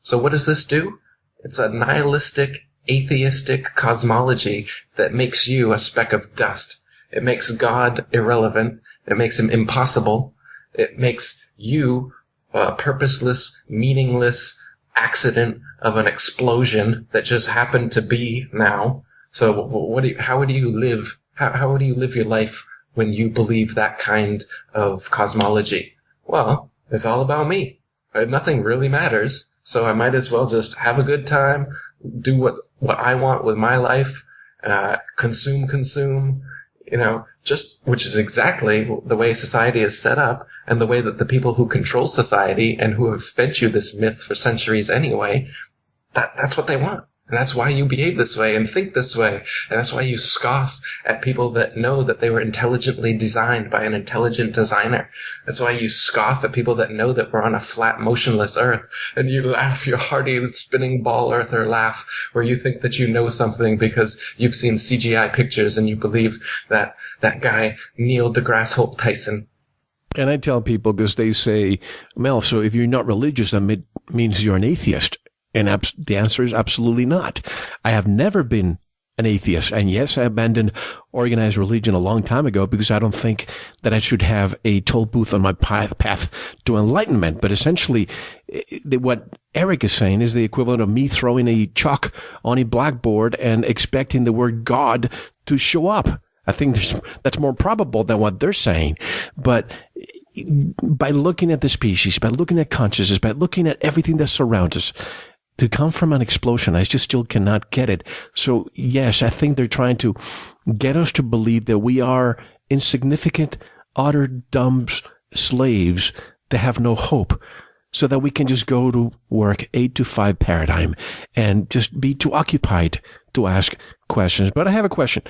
Speaker 4: So what does this do? It's a nihilistic, atheistic cosmology that makes you a speck of dust. It makes God irrelevant. It makes him impossible. It makes you a purposeless, meaningless accident of an explosion that just happened to be now. So how do you live? How do you live your life when you believe that kind of cosmology? Well, it's all about me. Nothing really matters, so I might as well just have a good time, do what I want with my life, consume, which is exactly the way society is set up and the way that the people who control society and who have fed you this myth for centuries anyway, that's what they want. And that's why you behave this way and think this way. And that's why you scoff at people that know that they were intelligently designed by an intelligent designer. That's why you scoff at people that know that we're on a flat, motionless earth. And you laugh your hearty spinning ball earther laugh where you think that you know something because you've seen CGI pictures and you believe that that guy, Neil deGrasse Holt Tyson.
Speaker 3: And I tell people, because they say, Mel, so if you're not religious, that means you're an atheist. And the answer is absolutely not. I have never been an atheist. And yes, I abandoned organized religion a long time ago because I don't think that I should have a toll booth on my path to enlightenment. But essentially, what Eric is saying is the equivalent of me throwing a chalk on a blackboard and expecting the word God to show up. I think that's more probable than what they're saying. But by looking at the species, by looking at consciousness, by looking at everything that surrounds us, to come from an explosion, I just still cannot get it. So yes, I think they're trying to get us to believe that we are insignificant, utter dumb slaves that have no hope, so that we can just go to work 8 to 5 paradigm and just be too occupied to ask questions. But I have a question.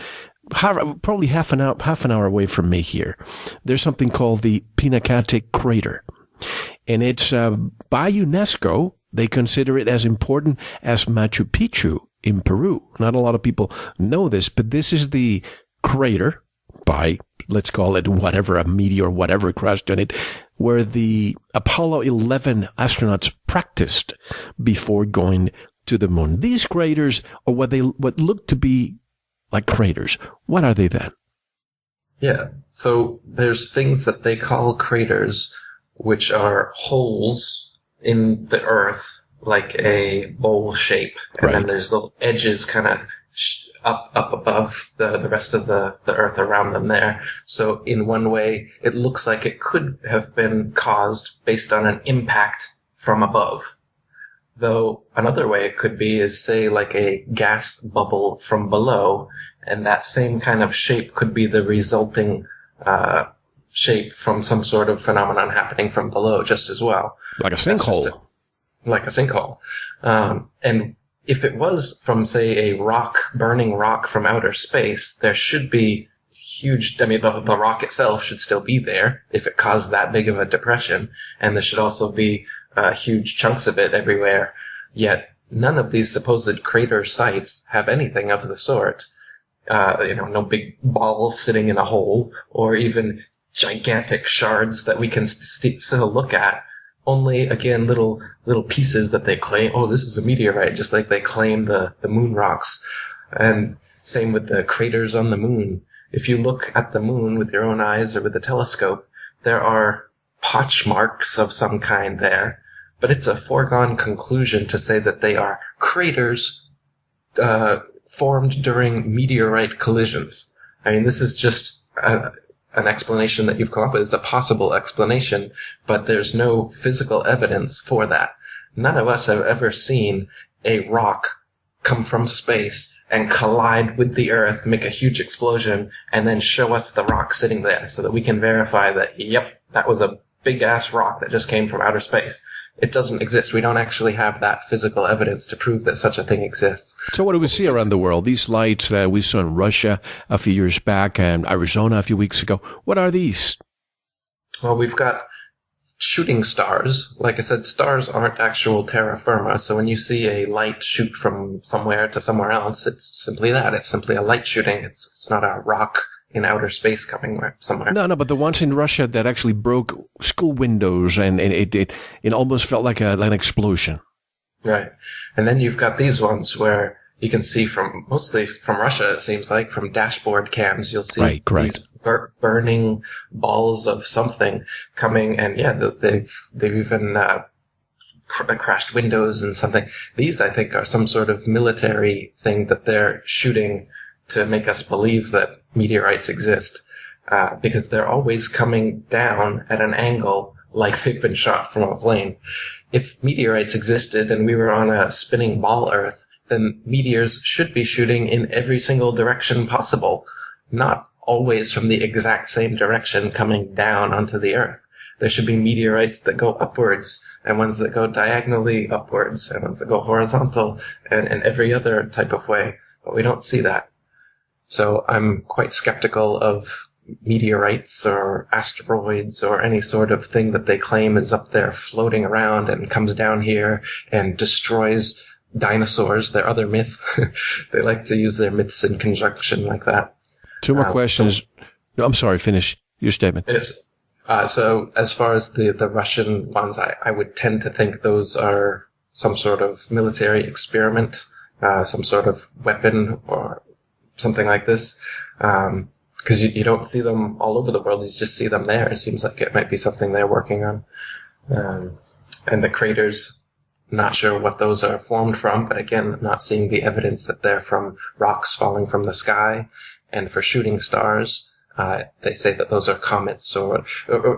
Speaker 3: Probably half an hour away from me here, there's something called the Pinacate Crater. And it's by UNESCO. They consider it as important as Machu Picchu in Peru. Not a lot of people know this, but this is the crater by, let's call it whatever, a meteor, whatever crashed on it, where the Apollo 11 astronauts practiced before going to the moon. These craters are what look to be like craters. What are they then?
Speaker 4: Yeah, so there's things that they call craters, which are holes in the earth, like a bowl shape. And then there's little edges kind of up above the rest of the earth around them there. So in one way, it looks like it could have been caused based on an impact from above. Though another way it could be is, say, like a gas bubble from below, and that same kind of shape could be the resulting shape from some sort of phenomenon happening from below just as well.
Speaker 3: Like a sinkhole.
Speaker 4: Like a sinkhole. And if it was from, say, a burning rock from outer space, there should be huge, the rock itself should still be there if it caused that big of a depression. And there should also be huge chunks of it everywhere. Yet none of these supposed crater sites have anything of the sort. No big ball sitting in a hole, or even gigantic shards that we can still look at. Only, again, little pieces that they claim, oh, this is a meteorite, just like they claim the moon rocks. And same with the craters on the moon. If you look at the moon with your own eyes or with a telescope, there are potch marks of some kind there. But it's a foregone conclusion to say that they are craters formed during meteorite collisions. I mean, this is just an explanation that you've come up with. It's a possible explanation, but there's no physical evidence for that. None of us have ever seen a rock come from space and collide with the Earth, make a huge explosion, and then show us the rock sitting there so that we can verify that, yep, that was a big-ass rock that just came from outer space. It doesn't exist. We don't actually have that physical evidence to prove that such a thing exists.
Speaker 3: So what do we see around the world? These lights that we saw in Russia a few years back and Arizona a few weeks ago, what are these?
Speaker 4: Well, we've got shooting stars. Like I said, stars aren't actual terra firma, so when you see a light shoot from somewhere to somewhere else, it's simply that. It's simply a light shooting. It's not a rock in outer space coming somewhere.
Speaker 3: No, but the ones in Russia that actually broke school windows and it almost felt like an explosion.
Speaker 4: Right. And then you've got these ones where you can see mostly from Russia, it seems like, from dashboard cams, you'll see these burning balls of something coming, and they've even crashed windows and something. These, I think, are some sort of military thing that they're shooting to make us believe that meteorites exist, because they're always coming down at an angle like they've been shot from a plane. If meteorites existed and we were on a spinning ball Earth, then meteors should be shooting in every single direction possible, not always from the exact same direction coming down onto the Earth. There should be meteorites that go upwards and ones that go diagonally upwards and ones that go horizontal and every other type of way. But we don't see that. So I'm quite skeptical of meteorites or asteroids or any sort of thing that they claim is up there floating around and comes down here and destroys dinosaurs, their other myth. They like to use their myths in conjunction like that.
Speaker 3: Two more questions. No, I'm sorry, finish your statement.
Speaker 4: Yes. So as far as the Russian ones, I would tend to think those are some sort of military experiment, some sort of weapon or something like this. Because you don't see them all over the world. You just see them there. It seems like it might be something they're working on. And the craters, not sure what those are formed from, but again, not seeing the evidence that they're from rocks falling from the sky. And for shooting stars, they say that those are comets, or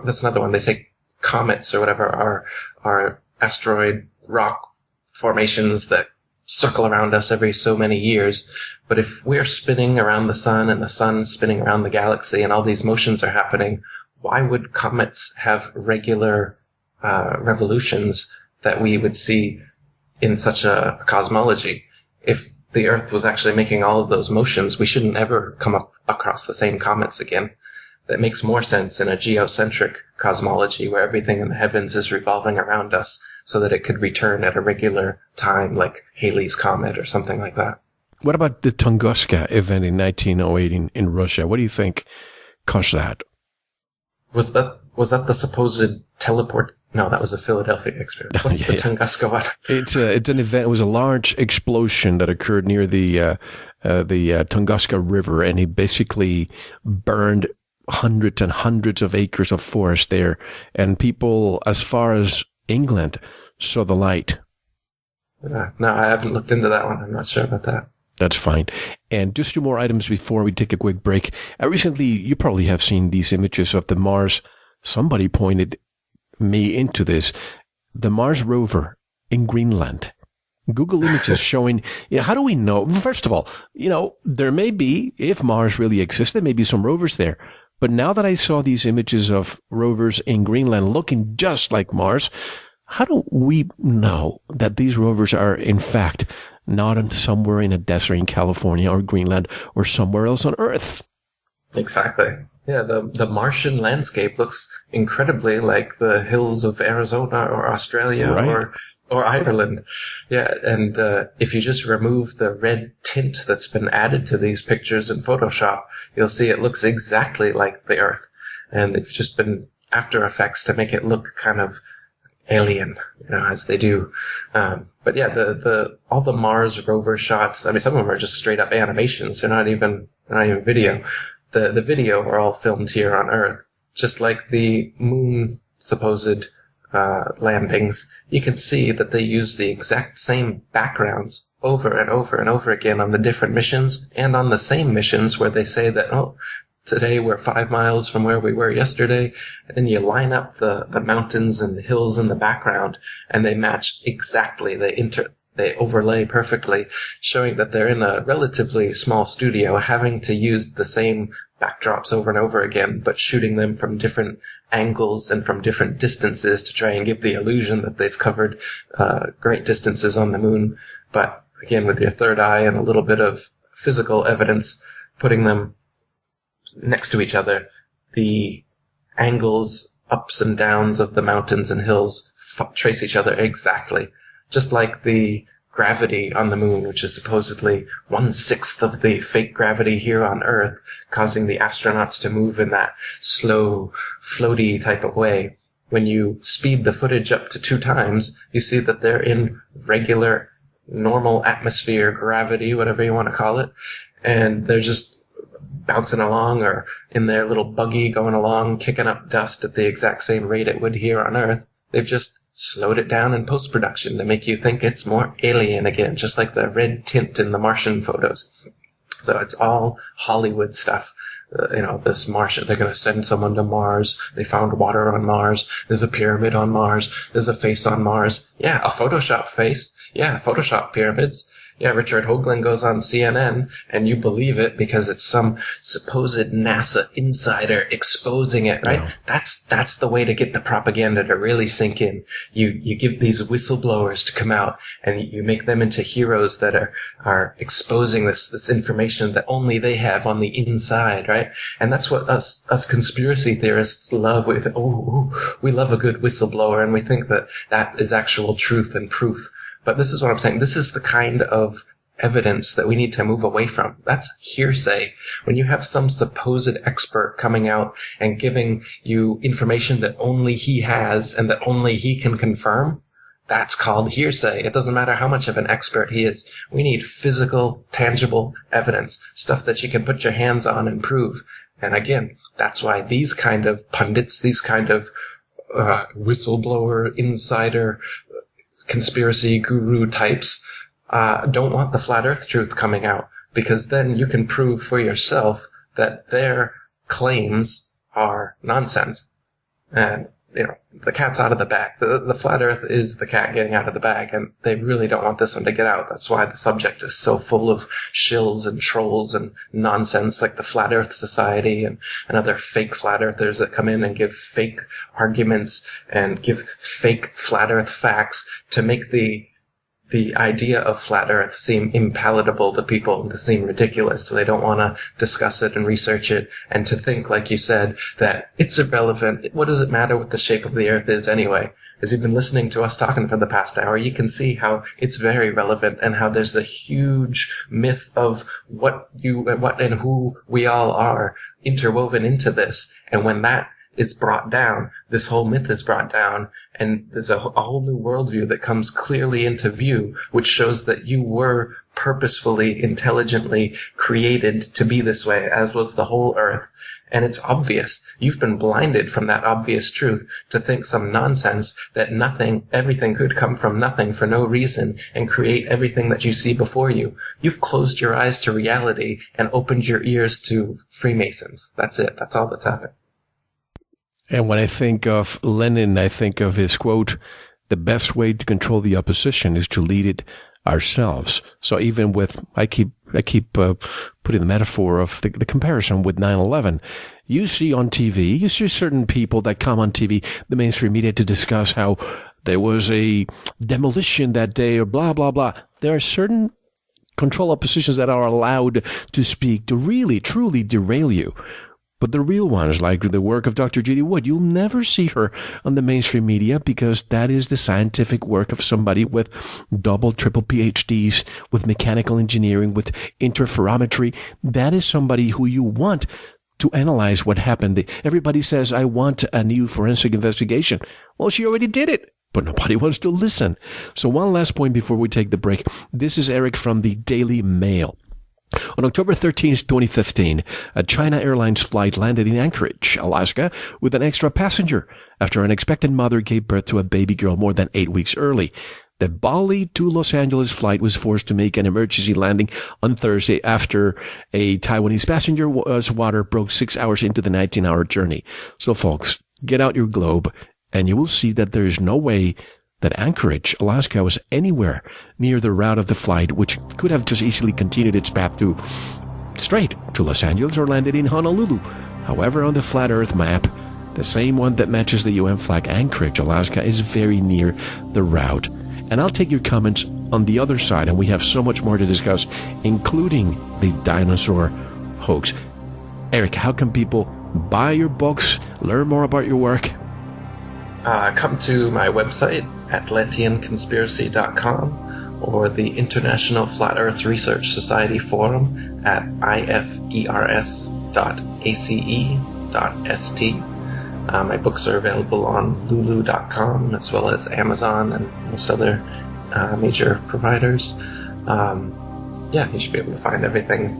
Speaker 4: that's another one. They say comets or whatever are asteroid rock formations that circle around us every so many years. But if we're spinning around the sun and the sun's spinning around the galaxy and all these motions are happening, why would comets have regular revolutions that we would see in such a cosmology? If the Earth was actually making all of those motions, we shouldn't ever come up across the same comets again. That makes more sense in a geocentric cosmology where everything in the heavens is revolving around us so that it could return at a regular time, like Halley's Comet or something like that.
Speaker 3: What about the Tunguska event in 1908 in Russia? What do you think caused that?
Speaker 4: Was that the supposed teleport? No, that was the Philadelphia experiment. What's the Tunguska one?
Speaker 3: It's an event. It was a large explosion that occurred near the Tunguska River, and it basically burned hundreds and hundreds of acres of forest there, and people as far as England saw the light.
Speaker 4: No, I haven't looked into that one. I'm not sure about that.
Speaker 3: That's fine. And just two more items before we take a quick break. Recently, you probably have seen these images of the Mars. Somebody pointed me into this. The Mars rover in Greenland. Google images showing, how do we know? First of all, there may be, if Mars really exists, there may be some rovers there. But now that I saw these images of rovers in Greenland looking just like Mars, how do we know that these rovers are, in fact, not somewhere in a desert in California or Greenland or somewhere else on Earth?
Speaker 4: Exactly. Yeah, the Martian landscape looks incredibly like the hills of Arizona or Australia, right, or Ireland. Yeah, and if you just remove the red tint that's been added to these pictures in Photoshop, you'll see it looks exactly like the Earth. And they've just been After Effects to make it look kind of alien, as they do. But yeah, all the Mars rover shots, I mean, some of them are just straight up animations. They're not even video. The video are all filmed here on Earth, just like the moon supposed landings. You can see that they use the exact same backgrounds over and over and over again on the different missions, and on the same missions where they say that, today we're 5 miles from where we were yesterday, and then you line up the mountains and the hills in the background, and they match exactly. They overlay perfectly, showing that they're in a relatively small studio, having to use the same backdrops over and over again, but shooting them from different angles and from different distances to try and give the illusion that they've covered great distances on the moon. But again, with your third eye and a little bit of physical evidence, putting them next to each other, the angles, ups and downs of the mountains and hills trace each other exactly. Just like the gravity on the moon, which is supposedly 1/6 of the fake gravity here on Earth, causing the astronauts to move in that slow, floaty type of way. When you speed the footage up to 2 times, you see that they're in regular, normal atmosphere, gravity, whatever you want to call it, and they're just bouncing along or in their little buggy going along, kicking up dust at the exact same rate it would here on Earth. They've just slowed it down in post-production to make you think it's more alien again, just like the red tint in the Martian photos. So it's all Hollywood stuff. This Martian, they're going to send someone to Mars. They found water on Mars. There's a pyramid on Mars. There's a face on Mars. Yeah, a Photoshop face. Yeah, Photoshop pyramids. Yeah, Richard Hoagland goes on CNN and you believe it because it's some supposed NASA insider exposing it, right?
Speaker 3: Yeah.
Speaker 4: That's the way to get the propaganda to really sink in. You give these whistleblowers to come out and you make them into heroes that are exposing this information that only they have on the inside, right? And that's what us conspiracy theorists love. We love a good whistleblower, and we think that is actual truth and proof. But this is what I'm saying. This is the kind of evidence that we need to move away from. That's hearsay. When you have some supposed expert coming out and giving you information that only he has and that only he can confirm, that's called hearsay. It doesn't matter how much of an expert he is. We need physical, tangible evidence, stuff that you can put your hands on and prove. And again, that's why these kind of pundits, these kind of whistleblower, insider, conspiracy guru types don't want the flat earth truth coming out, because then you can prove for yourself that their claims are nonsense. And, the cat's out of the bag. The flat earth is the cat getting out of the bag, and they really don't want this one to get out. That's why the subject is so full of shills and trolls and nonsense, like the Flat Earth Society and other fake flat earthers that come in and give fake arguments and give fake flat earth facts to make the idea of flat earth seem impalatable to people and to seem ridiculous, so they don't want to discuss it and research it, and to think, like you said, that it's irrelevant. What does it matter what the shape of the earth is anyway? As you've been listening to us talking for the past hour, you can see how it's very relevant and how there's a huge myth of what and who we all are interwoven into this. And when that is brought down, this whole myth is brought down, and there's a whole new worldview that comes clearly into view, which shows that you were purposefully, intelligently created to be this way, as was the whole earth. And it's obvious. You've been blinded from that obvious truth to think some nonsense that everything could come from nothing for no reason and create everything that you see before you. You've closed your eyes to reality and opened your ears to Freemasons. That's it. That's all that's happened.
Speaker 3: And when I think of Lenin, I think of his quote, "The best way to control the opposition is to lead it ourselves." So even with, I keep putting the metaphor of the comparison with 9/11. You see on TV, you see certain people that come on TV, the mainstream media, to discuss how there was a demolition that day or blah, blah, blah. There are certain control oppositions that are allowed to speak to really, truly derail you. But the real ones, like the work of Dr. Judy Wood, you'll never see her on the mainstream media, because that is the scientific work of somebody with double, triple PhDs, with mechanical engineering, with interferometry. That is somebody who you want to analyze what happened. Everybody says, I want a new forensic investigation. Well, she already did it, but nobody wants to listen. So one last point before we take the break. This is Eric from the Daily Mail. On October 13th, 2015, a China Airlines flight landed in Anchorage, Alaska, with an extra passenger after an expectant mother gave birth to a baby girl more than 8 weeks early. The Bali to Los Angeles flight was forced to make an emergency landing on Thursday after a Taiwanese passenger's water broke 6 hours into the 19-hour journey. So, folks, get out your globe, and you will see that there is no way that Anchorage, Alaska, was anywhere near the route of the flight, which could have just easily continued its path straight to Los Angeles or landed in Honolulu. However, on the Flat Earth map, the same one that matches the UN flag, Anchorage, Alaska, is very near the route. And I'll take your comments on the other side, and we have so much more to discuss, including the dinosaur hoax. Eric, how can people buy your books, learn more about your work?
Speaker 4: Come to my website, atlanteanconspiracy.com, or the International Flat Earth Research Society forum at ifers.ace.st. My books are available on lulu.com as well as Amazon and most other major providers. You should be able to find everything,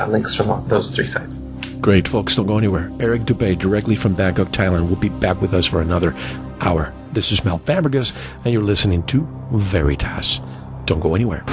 Speaker 4: links from those three sites.
Speaker 3: Great, folks. Don't go anywhere. Eric Dubay, directly from Bangkok, Thailand, will be back with us for another hour. This is Mel Fabregas, and you're listening to Veritas. Don't go anywhere.